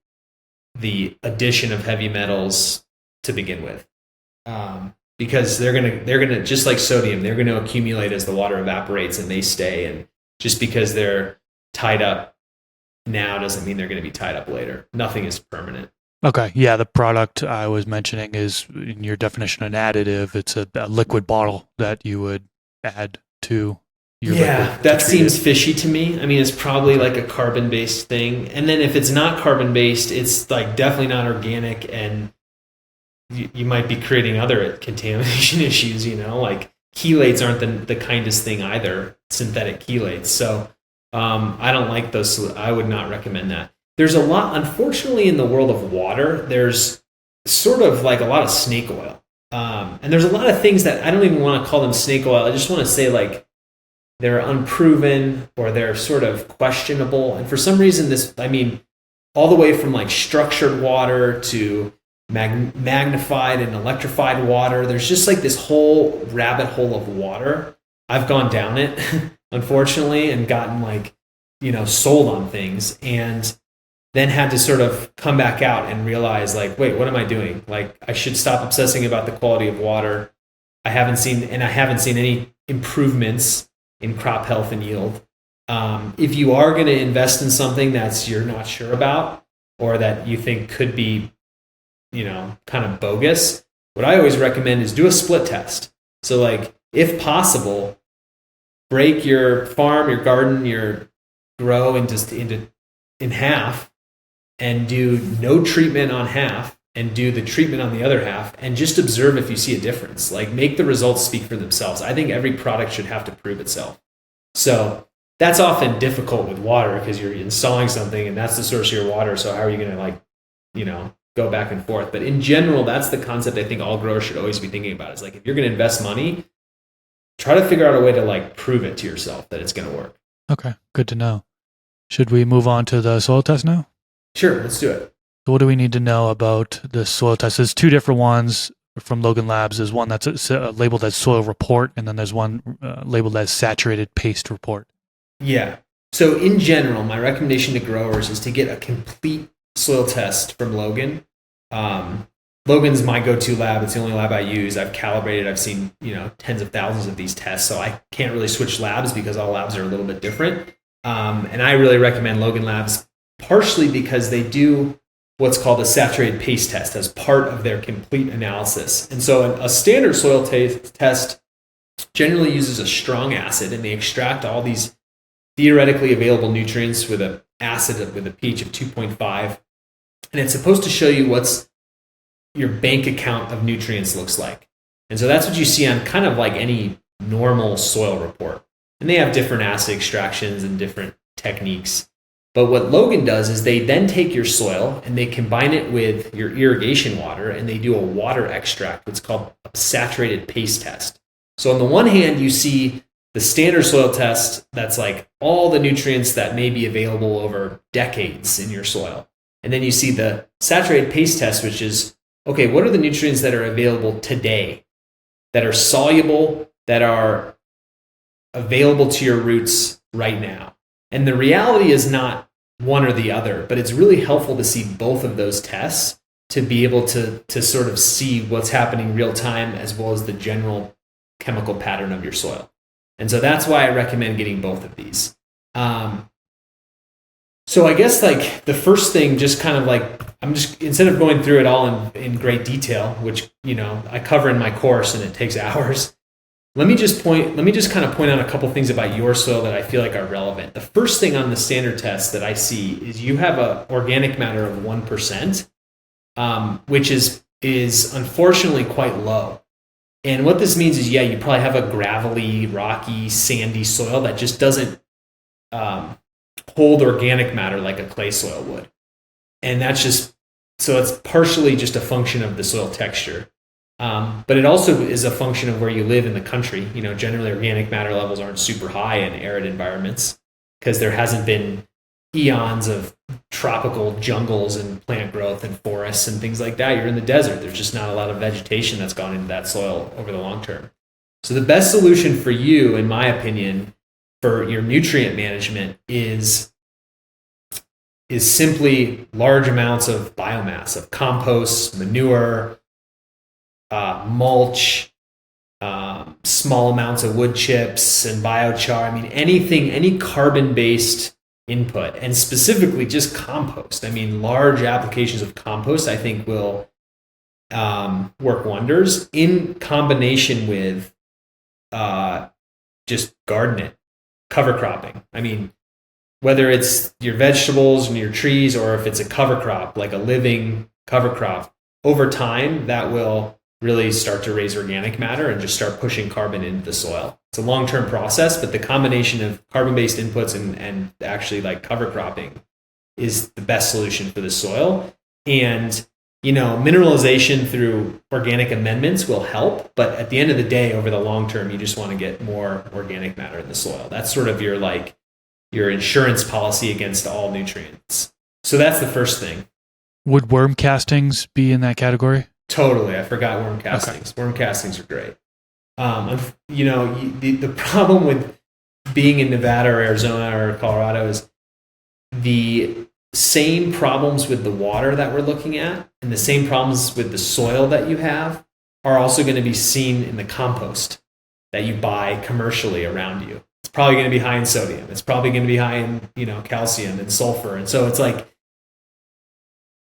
the addition of heavy metals to begin with. Because they're gonna just like sodium, they're gonna accumulate as the water evaporates and they stay. And just because they're tied up now doesn't mean they're gonna be tied up later. Nothing is permanent. Okay. Yeah, the product I was mentioning is, in your definition, an additive. It's a liquid bottle that you would add to your liquid. That seems fishy to me. I mean, it's probably like a carbon-based thing. And then if it's not carbon-based, it's like definitely not organic, and you might be creating other contamination issues, like chelates aren't the kindest thing either, synthetic chelates. So I don't like those. I would not recommend that. There's a lot, unfortunately, in the world of water, there's sort of like a lot of snake oil. And there's a lot of things that I don't even want to call them snake oil. I just want to say like they're unproven or they're sort of questionable. And for some reason, all the way from like structured water to magnified and electrified water, there's just like this whole rabbit hole of water. I've gone down it, unfortunately, and gotten sold on things, and then had to sort of come back out and realize like, wait, what am I doing? Like, I should stop obsessing about the quality of water. I haven't seen any improvements in crop health and yield. If you are going to invest in something you're not sure about, or that you think could be kind of bogus, what I always recommend is do a split test. So like, if possible, break your farm, your garden, your grow in half, and do no treatment on half and do the treatment on the other half, and just observe if you see a difference. Like, make the results speak for themselves. I think every product should have to prove itself. So that's often difficult with water because you're installing something and that's the source of your water. So how are you going to go back and forth? But in general, that's the concept I think all growers should always be thinking about. Is like, if you're going to invest money, try to figure out a way to prove it to yourself that it's going to work. Okay, good to know. Should we move on to the soil test now? Sure, let's do it. So what do we need to know about the soil test? There's two different ones from Logan Labs. There's one that's labeled as soil report, and then there's one labeled as saturated paste report. Yeah. So in general, my recommendation to growers is to get a complete soil test from Logan. Logan's my go-to lab. It's the only lab I use. I've calibrated. I've seen tens of thousands of these tests, so I can't really switch labs because all labs are a little bit different. And I really recommend Logan Labs, partially because they do what's called a saturated paste test as part of their complete analysis. And so a standard soil test generally uses a strong acid, and they extract all these theoretically available nutrients with an acid with a pH of 2.5. And it's supposed to show you what's your bank account of nutrients looks like. And so that's what you see on kind of like any normal soil report. And they have different acid extractions and different techniques. But what Logan does is they then take your soil and they combine it with your irrigation water, and they do a water extract, what's called a saturated paste test. So on the one hand, you see the standard soil test that's like all the nutrients that may be available over decades in your soil. And then you see the saturated paste test, which is, okay, what are the nutrients that are available today, that are soluble, that are available to your roots right now? And the reality is not one or the other, but it's really helpful to see both of those tests to be able to sort of see what's happening real time, as well as the general chemical pattern of your soil. And so that's why I recommend getting both of these. So I guess like the first thing, just kind of like, instead of going through it all in great detail, which, I cover in my course and it takes hours, let me just kind of point out a couple things about your soil that I feel like are relevant. The first thing on the standard test that I see is you have an organic matter of 1%, which is unfortunately quite low. And what this means is, you probably have a gravelly, rocky, sandy soil that just doesn't hold organic matter like a clay soil would. And so it's partially just a function of the soil texture. But it also is a function of where you live in the country. Generally organic matter levels aren't super high in arid environments because there hasn't been eons of tropical jungles and plant growth and forests and things like that. You're in the desert. There's just not a lot of vegetation that's gone into that soil over the long term. So the best solution for you, in my opinion, for your nutrient management is simply large amounts of biomass, of compost, manure, mulch, small amounts of wood chips and biochar. I mean, any carbon-based input, and specifically just compost. I mean, large applications of compost, I think, will work wonders in combination with just Carbonate, cover cropping. I mean, whether it's your vegetables and your trees, or if it's a cover crop, like a living cover crop, over time, that will really start to raise organic matter and just start pushing carbon into the soil. It's a long-term process, but the combination of carbon-based inputs and actually like cover cropping is the best solution for the soil. And, mineralization through organic amendments will help, but at the end of the day, over the long term, you just want to get more organic matter in the soil. That's sort of your insurance policy against all nutrients. So that's the first thing. Would worm castings be in that category? Totally. I forgot worm castings. Okay. Worm castings are great. The problem with being in Nevada or Arizona or Colorado is the same problems with the water that we're looking at and the same problems with the soil that you have are also going to be seen in the compost that you buy commercially around you. It's probably going to be high in sodium. It's probably going to be high in, calcium and sulfur. And so it's like,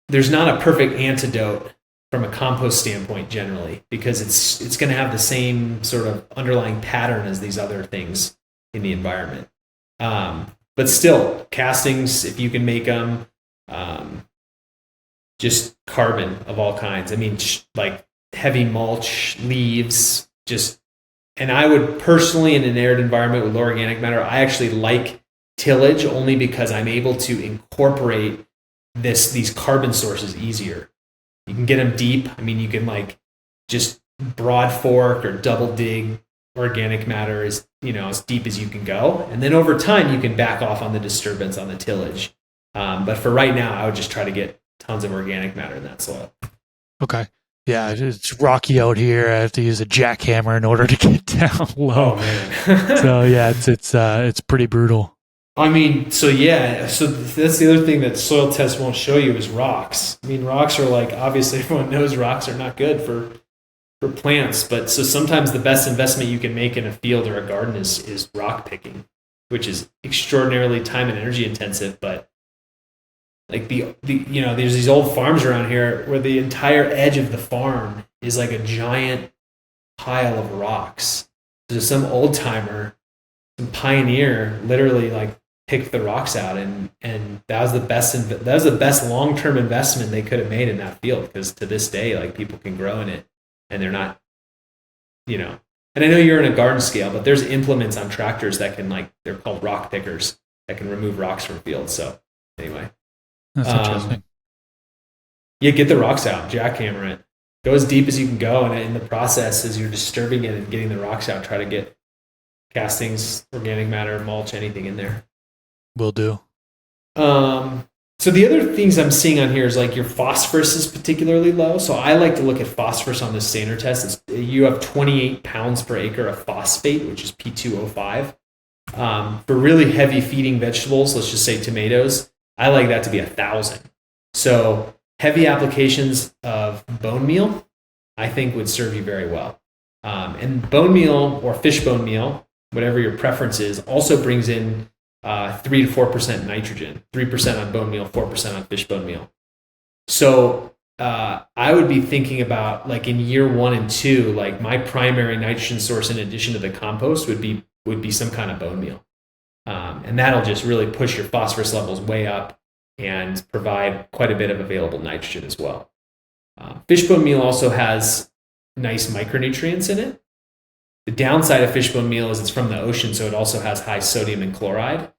there's not a perfect antidote from a compost standpoint generally, because it's going to have the same sort of underlying pattern as these other things in the environment. But still, castings, if you can make them, just carbon of all kinds. I mean, like heavy mulch, leaves, and I would personally, in an arid environment with low organic matter, I actually like tillage only because I'm able to incorporate these carbon sources easier. You can get them deep. I mean, you can just broad fork or double dig organic matter as deep as you can go. And then over time, you can back off on the disturbance on the tillage. But for right now, I would just try to get tons of organic matter in that soil. Okay. Yeah, it's rocky out here. I have to use a jackhammer in order to get down low. Oh, man. So yeah, it's pretty brutal. I mean, so that's the other thing that soil tests won't show you is rocks. I mean, rocks are obviously everyone knows rocks are not good for plants, but so sometimes the best investment you can make in a field or a garden is rock picking, which is extraordinarily time and energy intensive. But there's these old farms around here where the entire edge of the farm is like a giant pile of rocks. So some old timer, some pioneer, literally picked the rocks out, and that was the best long-term investment they could have made in that field, because to this day, people can grow in it, and they're not, and I know you're in a garden scale, but there's implements on tractors that can they're called rock pickers that can remove rocks from fields. So anyway, that's interesting. Yeah, get the rocks out, jackhammer it, go as deep as you can go, and in the process, as you're disturbing it and getting the rocks out, try to get castings, organic matter, mulch, anything in there. Will do. So the other things I'm seeing on here is your phosphorus is particularly low. So I like to look at phosphorus on the standard test. You have 28 pounds per acre of phosphate, which is P2O5. For really heavy feeding vegetables, let's just say tomatoes, I like that to be 1,000. So heavy applications of bone meal, I think, would serve you very well. And bone meal or fish bone meal, whatever your preference is, also brings in 3 to 4% nitrogen, 3% on bone meal, 4% on fish bone meal. So I would be thinking about in year 1 and 2, my primary nitrogen source in addition to the compost would be some kind of bone meal. And that'll just really push your phosphorus levels way up and provide quite a bit of available nitrogen as well. Fish bone meal also has nice micronutrients in it. The downside of fish bone meal is it's from the ocean, so it also has high sodium and chloride,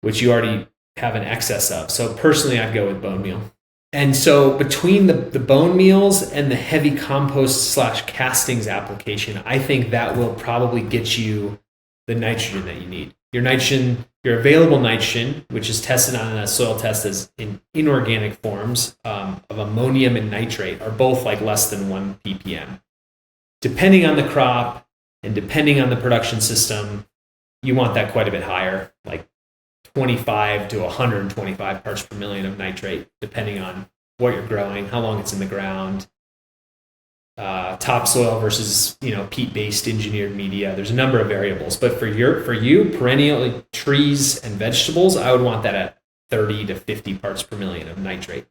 which you already have an excess of. So personally, I'd go with bone meal. And so between the bone meals and the heavy compost / castings application, I think that will probably get you the nitrogen that you need. Your nitrogen your available nitrogen, which is tested on a soil test as in inorganic forms of ammonium and nitrate, are both like less than 1 ppm. Depending on the crop and depending on the production system, you want that quite a bit higher, like 25 to 125 parts per million of nitrate, depending on what you're growing, how long it's in the ground, topsoil versus peat-based engineered media. There's a number of variables, but for you, perennial trees and vegetables, I would want that at 30 to 50 parts per million of nitrate.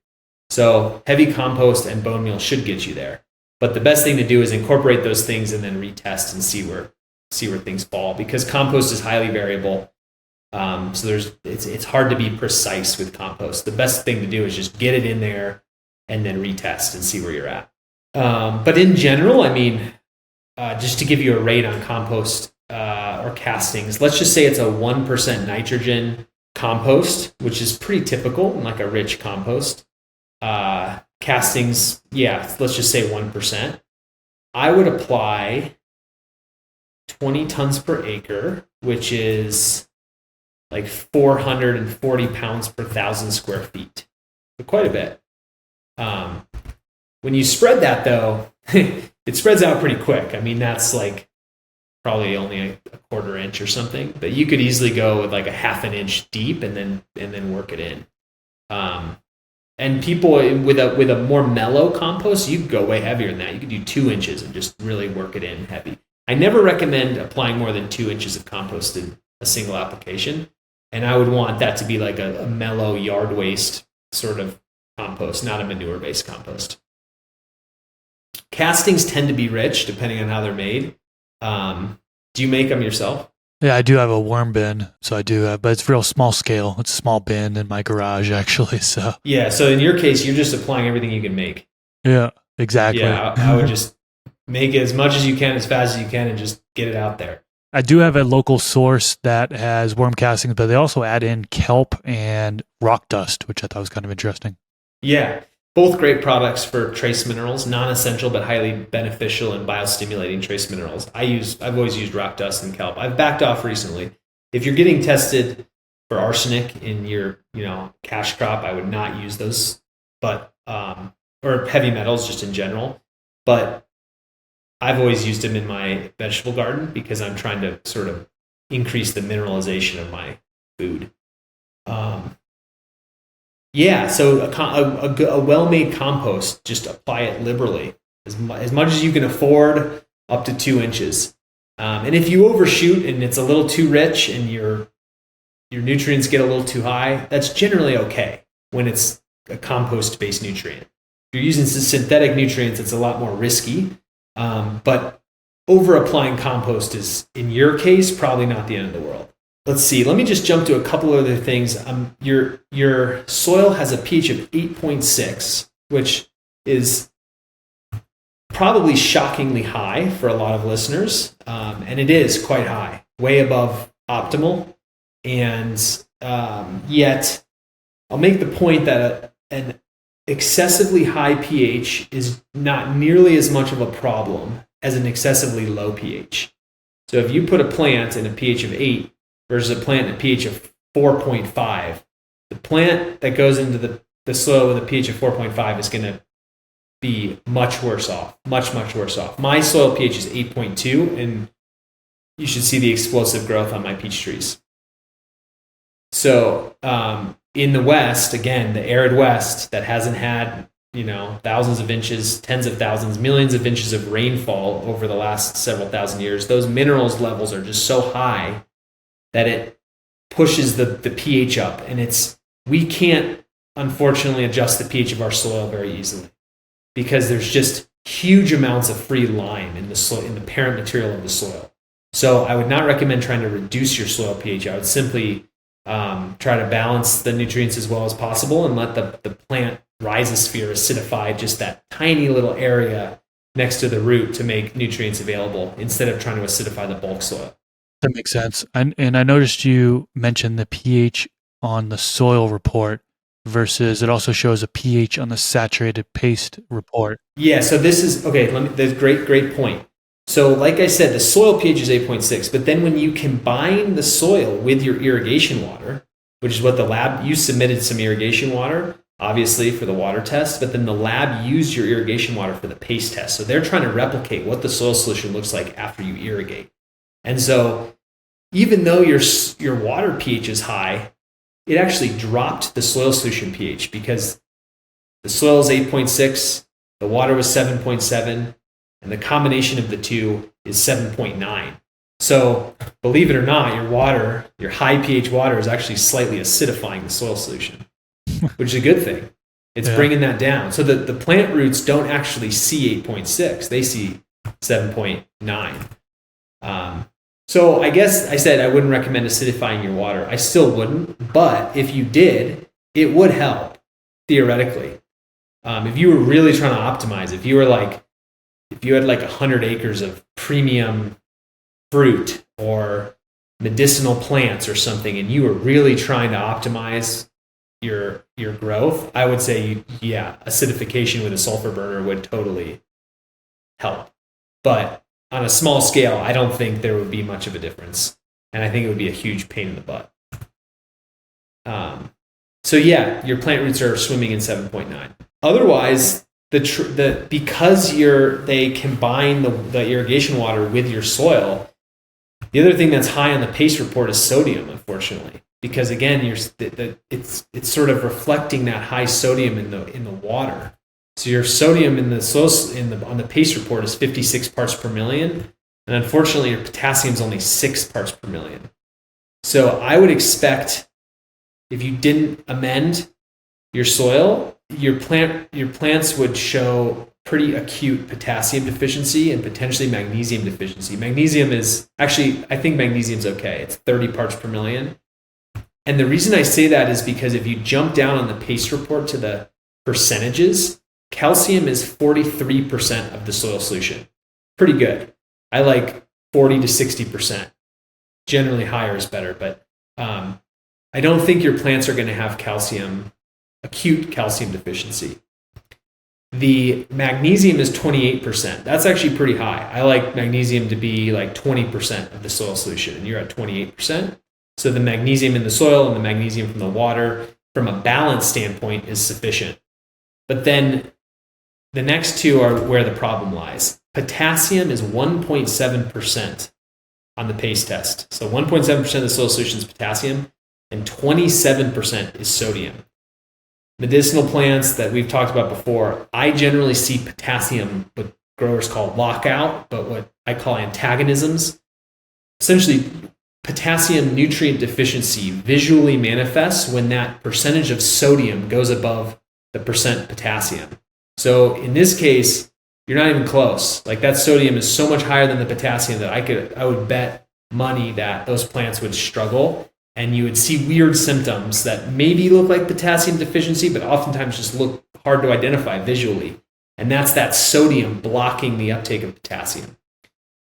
So heavy compost and bone meal should get you there. But the best thing to do is incorporate those things and then retest and see where things fall, because compost is highly variable. So it's hard to be precise with compost. The best thing to do is just get it in there and then retest and see where you're at. But in general, I mean, just to give you a rate on compost or castings, let's just say it's a 1% nitrogen compost, which is pretty typical in like a rich compost. Castings, let's just say 1%. I would apply 20 tons per acre, which is like 440 pounds per 1,000 square feet. So quite a bit. When you spread that, though, it spreads out pretty quick. I mean, that's like probably only a quarter inch or something, but you could easily go with like a half an inch deep and then work it in. And people with a more mellow compost, you could go way heavier than that. You could do 2 inches and just really work it in heavy. I never recommend applying more than 2 inches of compost in a single application. And I would want that to be like a mellow yard waste sort of compost, not a manure-based compost. Castings tend to be rich depending on how they're made. Do you make them yourself? Yeah, I do have a worm bin, so I do, but it's real small scale. It's a small bin in my garage, actually. So yeah, so in your case, you're just applying everything you can make. Yeah, exactly. Yeah, I would just make it as much as you can, as fast as you can, and just get it out there. I do have a local source that has worm castings, but they also add in kelp and rock dust, which I thought was kind of interesting. Yeah, both great products for trace minerals, non-essential but highly beneficial and biostimulating trace minerals. I've always used rock dust and kelp. I've backed off recently. If you're getting tested for arsenic in your, cash crop, I would not use those, but or heavy metals just in general. But I've always used them in my vegetable garden because I'm trying to sort of increase the mineralization of my food. So a well-made compost, just apply it liberally, as much as you can afford, up to 2 inches. And if you overshoot and it's a little too rich and your nutrients get a little too high, that's generally okay when it's a compost-based nutrient. If you're using synthetic nutrients, it's a lot more risky. But over-applying compost is, in your case, probably not the end of the world. Let's see. Let me just jump to a couple other things. Your soil has a pH of 8.6, which is probably shockingly high for a lot of listeners, and it is quite high, way above optimal. And yet, I'll make the point that an excessively high pH is not nearly as much of a problem as an excessively low pH. So if you put a plant in a pH of 8 versus a plant in a pH of 4.5, the plant that goes into the soil with a pH of 4.5 is going to be much worse off, much, much worse off. My soil pH is 8.2, and you should see the explosive growth on my peach trees. So in the West, again, the arid West that hasn't had, thousands of inches, tens of thousands, millions of inches of rainfall over the last several thousand years, those minerals levels are just so high that it pushes the pH up. And we can't, unfortunately, adjust the pH of our soil very easily because there's just huge amounts of free lime in the soil, in the parent material of the soil. So I would not recommend trying to reduce your soil pH. I would simply try to balance the nutrients as well as possible and let the plant rhizosphere acidify just that tiny little area next to the root to make nutrients available instead of trying to acidify the bulk soil. That makes sense. And I noticed you mentioned the pH on the soil report versus it also shows a pH on the saturated paste report. Yeah, so this is, okay, that's great point. So like I said, the soil pH is 8.6, but then when you combine the soil with your irrigation water, which is what the lab, you submitted some irrigation water, obviously for the water test, but then the lab used your irrigation water for the paste test. So they're trying to replicate what the soil solution looks like after you irrigate. And so even though your water pH is high, it actually dropped the soil solution pH because the soil is 8.6, the water was 7.7, and the combination of the two is 7.9. So believe it or not, your water, your high pH water, is actually slightly acidifying the soil solution, which is a good thing. It's bringing that down. So the plant roots don't actually see 8.6. They see 7.9. So I guess I said I wouldn't recommend acidifying your water. I still wouldn't. But if you did, it would help, theoretically. If you were really trying to optimize, if you had like 100 acres of premium fruit or medicinal plants or something, and you were really trying to optimize your growth, I would say, acidification with a sulfur burner would totally help. But on a small scale, I don't think there would be much of a difference. And I think it would be a huge pain in the butt. Your plant roots are swimming in 7.9. Otherwise, because they combine the irrigation water with your soil, the other thing that's high on the paste report is sodium, unfortunately. Because again, it's sort of reflecting that high sodium in the water. So your sodium in the soil on the paste report is 56 parts per million, and unfortunately your potassium is only 6 parts per million. So I would expect if you didn't amend your soil, your plants would show pretty acute potassium deficiency and potentially magnesium deficiency. Magnesium is actually, I think magnesium's okay. It's 30 parts per million. And the reason I say that is because if you jump down on the paste report to the percentages, calcium is 43% of the soil solution. Pretty good. I like 40 to 60%. Generally higher is better, but I don't think your plants are going to have acute calcium deficiency. The magnesium is 28%. That's actually pretty high. I like magnesium to be like 20% of the soil solution, and you're at 28%. So the magnesium in the soil and the magnesium from the water, from a balance standpoint, is sufficient. But then the next two are where the problem lies. Potassium is 1.7% on the paste test. So 1.7% of the soil solution is potassium, and 27% is sodium. Medicinal plants that we've talked about before, I generally see potassium, what growers call lockout, but what I call antagonisms. Essentially, potassium nutrient deficiency visually manifests when that percentage of sodium goes above the percent potassium. So in this case, you're not even close. Like that sodium is so much higher than the potassium that I would bet money that those plants would struggle, and you would see weird symptoms that maybe look like potassium deficiency, but oftentimes just look hard to identify visually. And that's that sodium blocking the uptake of potassium.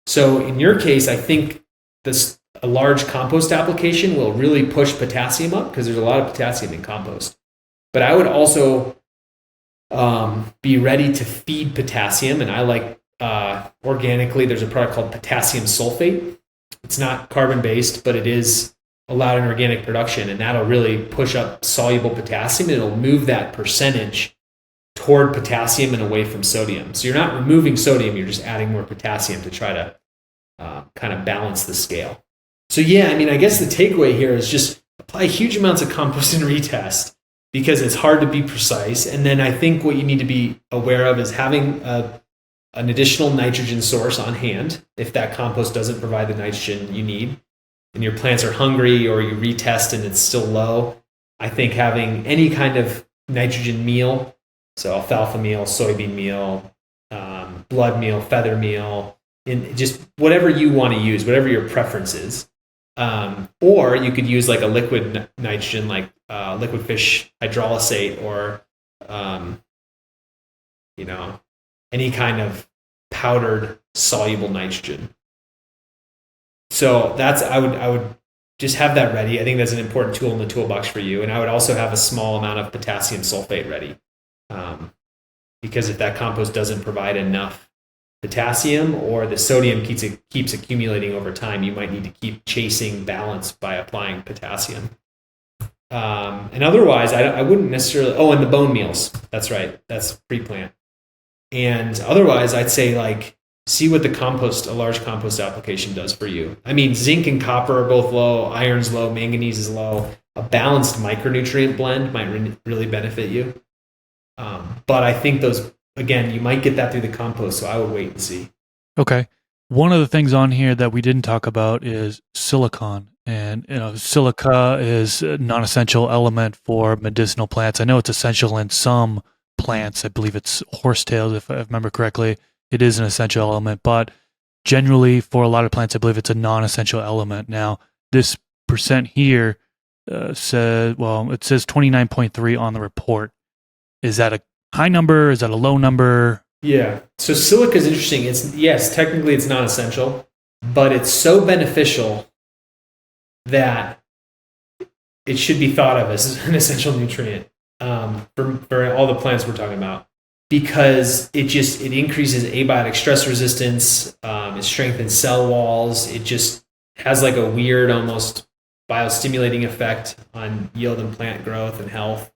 So in your case, I think a large compost application will really push potassium up because there's a lot of potassium in compost. But I would also be ready to feed potassium, and I like organically, there's a product called potassium sulfate. It's not carbon-based, but it is allowed in organic production, and that'll really push up soluble potassium, and it'll move that percentage toward potassium and away from sodium. So you're not removing sodium, you're just adding more potassium to try to kind of balance the scale. So I guess the takeaway here is just apply huge amounts of compost and retest, because it's hard to be precise. And then I think what you need to be aware of is having an additional nitrogen source on hand if that compost doesn't provide the nitrogen you need, and your plants are hungry, or you retest and it's still low. I think having any kind of nitrogen meal, so alfalfa meal, soybean meal, blood meal, feather meal, in just whatever you want to use, whatever your preference is. Or you could use like a liquid nitrogen, like liquid fish hydrolysate, or any kind of powdered soluble nitrogen. So I would just have that ready. I think that's an important tool in the toolbox for you. And I would also have a small amount of potassium sulfate ready, because if that compost doesn't provide enough potassium, or the sodium keeps accumulating over time. You might need to keep chasing balance by applying potassium. And otherwise, I wouldn't necessarily. Oh, and the bone meals. That's right. That's pre-plant. And otherwise, I'd say like see what a large compost application does for you. I mean, zinc and copper are both low. Iron's low. Manganese is low. A balanced micronutrient blend might really benefit you. But I think again, you might get that through the compost. So I would wait and see. Okay. One of the things on here that we didn't talk about is silicon. And silica is a non-essential element for medicinal plants. I know it's essential in some plants. I believe it's horsetails, if I remember correctly. It is an essential element, but generally for a lot of plants, I believe it's a non-essential element. Now, this percent here it says 29.3 on the report. Is that a high number? Is that a low number? Yeah. So silica is interesting. Technically it's non-essential, but it's so beneficial that it should be thought of as an essential nutrient for all the plants we're talking about, because it increases abiotic stress resistance, it strengthens cell walls, it just has like a weird almost biostimulating effect on yield and plant growth and health.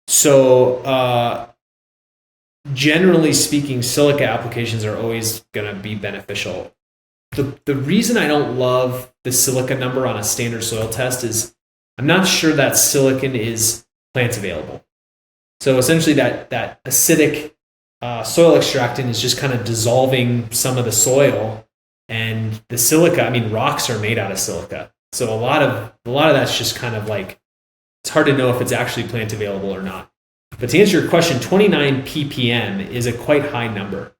So generally speaking, silica applications are always going to be beneficial. The reason I don't love the silica number on a standard soil test is I'm not sure that silicon is plant available. So essentially that acidic soil extractant is just kind of dissolving some of the soil, and the silica, I mean, rocks are made out of silica. So a lot of that's just kind of like, it's hard to know if it's actually plant available or not. But to answer your question, 29 ppm is a quite high number.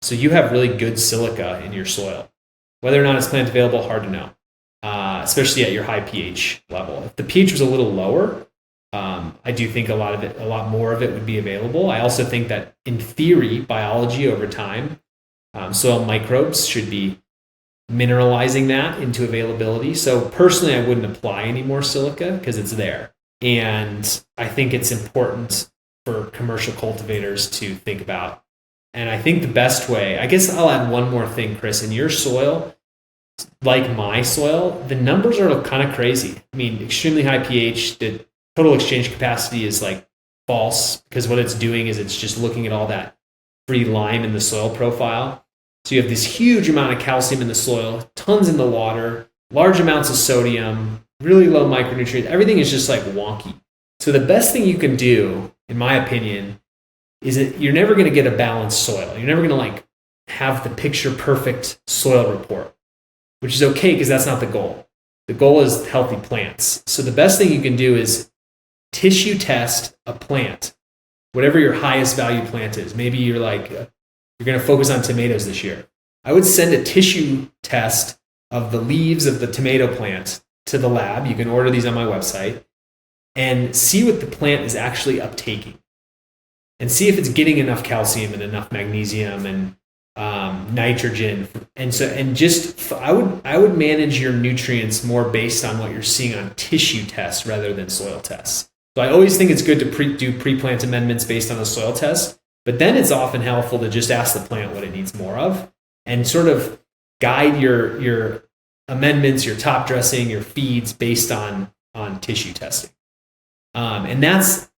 So you have really good silica in your soil. Whether or not it's plant available, hard to know, especially at your high pH level. If the pH was a little lower, I do think a lot more of it would be available. I also think that in theory, biology over time, soil microbes should be mineralizing that into availability. So personally, I wouldn't apply any more silica because it's there. And I think it's important for commercial cultivators to think about. And I think the best way, I guess I'll add one more thing, Chris. In your soil, like my soil, the numbers are kind of crazy. I mean, extremely high pH, the total exchange capacity is like false, because what it's doing is it's just looking at all that free lime in the soil profile. So you have this huge amount of calcium in the soil, tons in the water, large amounts of sodium, really low micronutrients. Everything is just like wonky. So the best thing you can do, in my opinion, is that you're never going to get a balanced soil. You're never going to like have the picture perfect soil report, which is okay because that's not the goal. The goal is healthy plants. So the best thing you can do is tissue test a plant, whatever your highest value plant is. Maybe you're like, you're going to focus on tomatoes this year. I would send a tissue test of the leaves of the tomato plant to the lab. You can order these on my website and see what the plant is actually uptaking, and see if it's getting enough calcium and enough magnesium and nitrogen. I would manage your nutrients more based on what you're seeing on tissue tests rather than soil tests. So I always think it's good to do pre-plant amendments based on the soil test, but then it's often helpful to just ask the plant what it needs more of and sort of guide your amendments, your top dressing, your feeds based on tissue testing. And that's,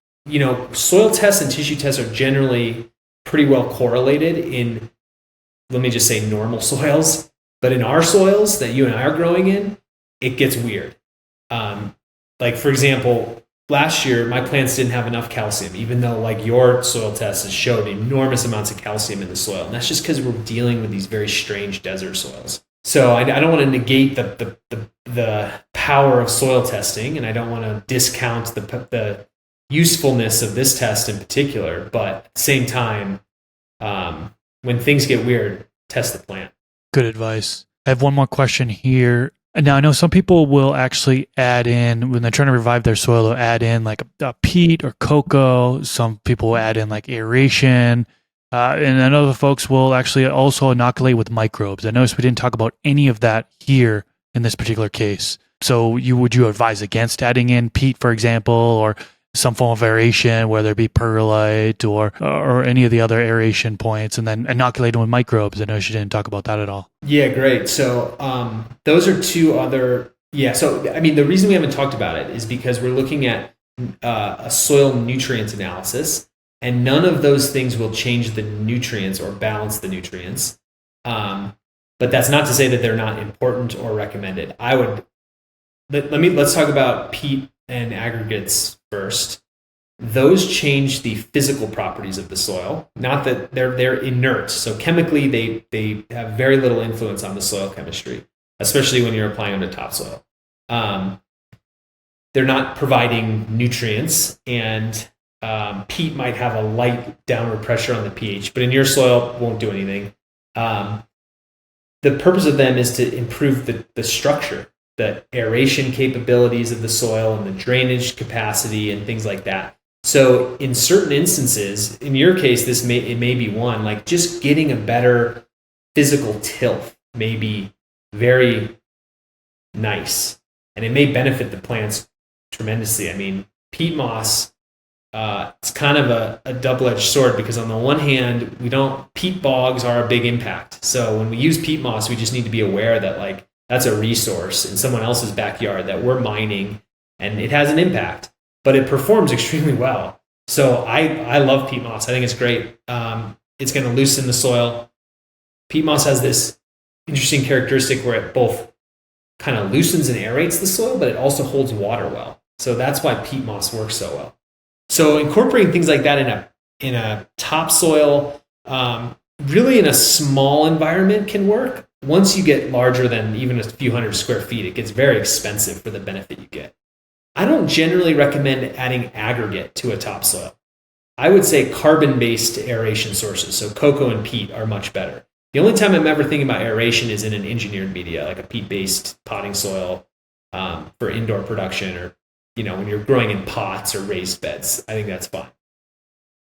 soil tests and tissue tests are generally pretty well correlated in, let me just say, normal soils. But in our soils that you and I are growing in, it gets weird. Like, for example, last year, my plants didn't have enough calcium, even though like your soil tests has showed enormous amounts of calcium in the soil. And that's just because we're dealing with these very strange desert soils. So I don't want to negate the power of soil testing, and I don't want to discount the usefulness of this test in particular. But at the same time, when things get weird, test the plant. Good advice. I have one more question here. Now, I know some people will actually add in, when they're trying to revive their soil, they'll add in like a peat or coco. Some people will add in like aeration. And I know the folks will actually also inoculate with microbes. I noticed we didn't talk about any of that here in this particular case. So would you advise against adding in peat, for example, or some form of aeration, whether it be perlite or any of the other aeration points, and then inoculate them with microbes. I know she didn't talk about that at all. Yeah, great. So those are two other. Yeah. So I mean, the reason we haven't talked about it is because we're looking at a soil nutrients analysis, and none of those things will change the nutrients or balance the nutrients. But that's not to say that they're not important or recommended. Let's talk about peat and aggregates first. Those change the physical properties of the soil, not that they're inert. So chemically, they have very little influence on the soil chemistry, especially when you're applying them to topsoil. They're not providing nutrients, and peat might have a light downward pressure on the pH, but in your soil, won't do anything. The purpose of them is to improve the structure, the aeration capabilities of the soil and the drainage capacity and things like that. So in certain instances, in your case, it may be one, like just getting a better physical tilth may be very nice, and it may benefit the plants tremendously. I mean, peat moss, it's kind of a double-edged sword, because on the one hand, peat bogs are a big impact. So when we use peat moss, we just need to be aware that like that's a resource in someone else's backyard that we're mining, and it has an impact, but it performs extremely well. So I love peat moss. I think it's great. It's going to loosen the soil. Peat moss has this interesting characteristic where it both kind of loosens and aerates the soil, but it also holds water well. So that's why peat moss works so well. So incorporating things like that in a topsoil, really in a small environment can work. Once you get larger than even a few hundred square feet, it gets very expensive for the benefit you get. I don't generally recommend adding aggregate to a topsoil. I would say carbon-based aeration sources, so Coco and peat, are much better. The only time I'm ever thinking about aeration is in an engineered media, like a peat-based potting soil for indoor production, or when you're growing in pots or raised beds. I think that's fine.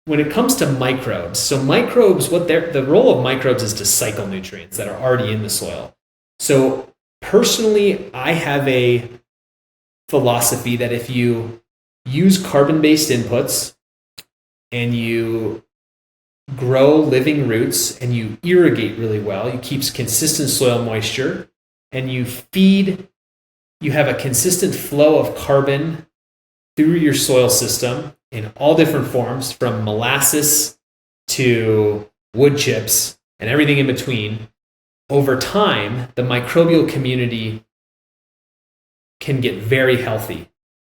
When it comes to microbes, so microbes, the role of microbes is to cycle nutrients that are already in the soil. So personally, I have a philosophy that if you use carbon-based inputs and you grow living roots and you irrigate really well, you keep consistent soil moisture, and you have a consistent flow of carbon through your soil system in all different forms, from molasses to wood chips and everything in between. Over time, the microbial community can get very healthy.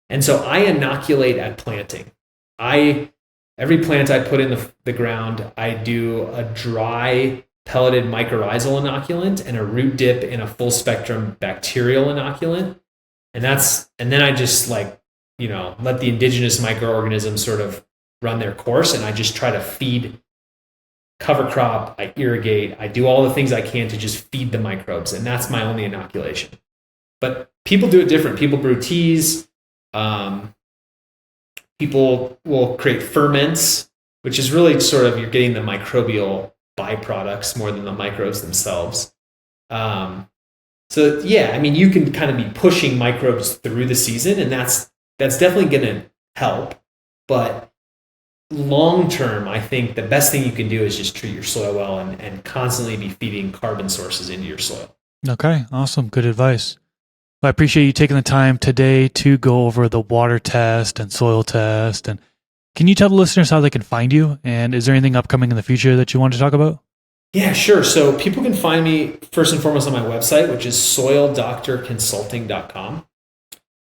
And so I inoculate at planting. Every plant I put in the ground, I do a dry pelleted mycorrhizal inoculant and a root dip in a full spectrum bacterial inoculant. And then I just let the indigenous microorganisms sort of run their course, and I just try to feed cover crop, I irrigate, I do all the things I can to just feed the microbes, and that's my only inoculation. But people do it different. People brew teas. People will create ferments, which is really sort of, you're getting the microbial byproducts more than the microbes themselves. So yeah, I mean, you can kind of be pushing microbes through the season, and that's definitely going to help. But long term, I think the best thing you can do is just treat your soil well and constantly be feeding carbon sources into your soil. Okay, awesome. Good advice. Well, I appreciate you taking the time today to go over the water test and soil test. And can you tell the listeners how they can find you? And is there anything upcoming in the future that you want to talk about? Yeah, sure. So people can find me first and foremost on my website, which is soildoctorconsulting.com.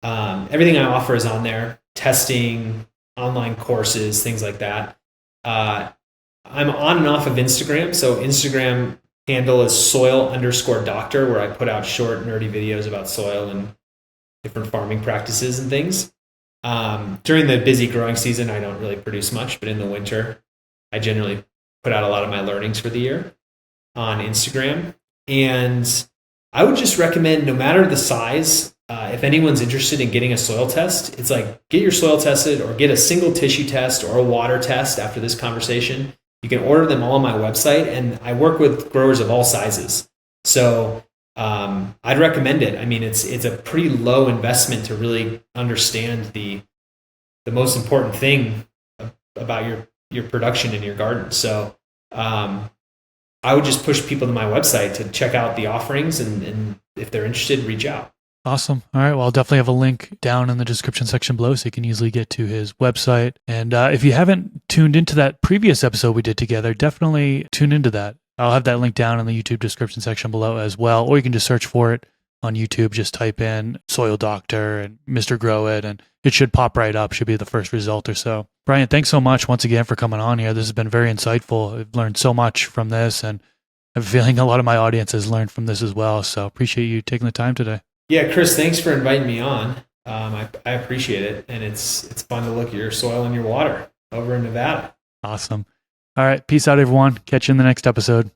Everything I offer is on there: testing, online courses, things like that. I'm on and off of Instagram. So Instagram handle is soil_doctor, where I put out short, nerdy videos about soil and different farming practices and things. During the busy growing season, I don't really produce much, but in the winter, I generally put out a lot of my learnings for the year on Instagram. And I would just recommend, no matter the size, if anyone's interested in getting a soil test, it's like, get your soil tested or get a single tissue test or a water test after this conversation. You can order them all on my website, and I work with growers of all sizes. So I'd recommend it. I mean, it's a pretty low investment to really understand the the most important thing about your production in your garden. So I would just push people to my website to check out the offerings, and if they're interested, reach out. Awesome. All right. Well, I'll definitely have a link down in the description section below so you can easily get to his website. And if you haven't tuned into that previous episode we did together, definitely tune into that. I'll have that link down in the YouTube description section below as well, or you can just search for it on YouTube. Just type in Soil Doctor and Mr. Grow It, and it should pop right up. Should be the first result or so. Bryant, thanks so much once again for coming on here. This has been very insightful. I've learned so much from this, and I have a feeling a lot of my audience has learned from this as well. So appreciate you taking the time today. Yeah, Chris, thanks for inviting me on. I appreciate it, and it's fun to look at your soil and your water over in Nevada. Awesome. All right. Peace out, everyone. Catch you in the next episode.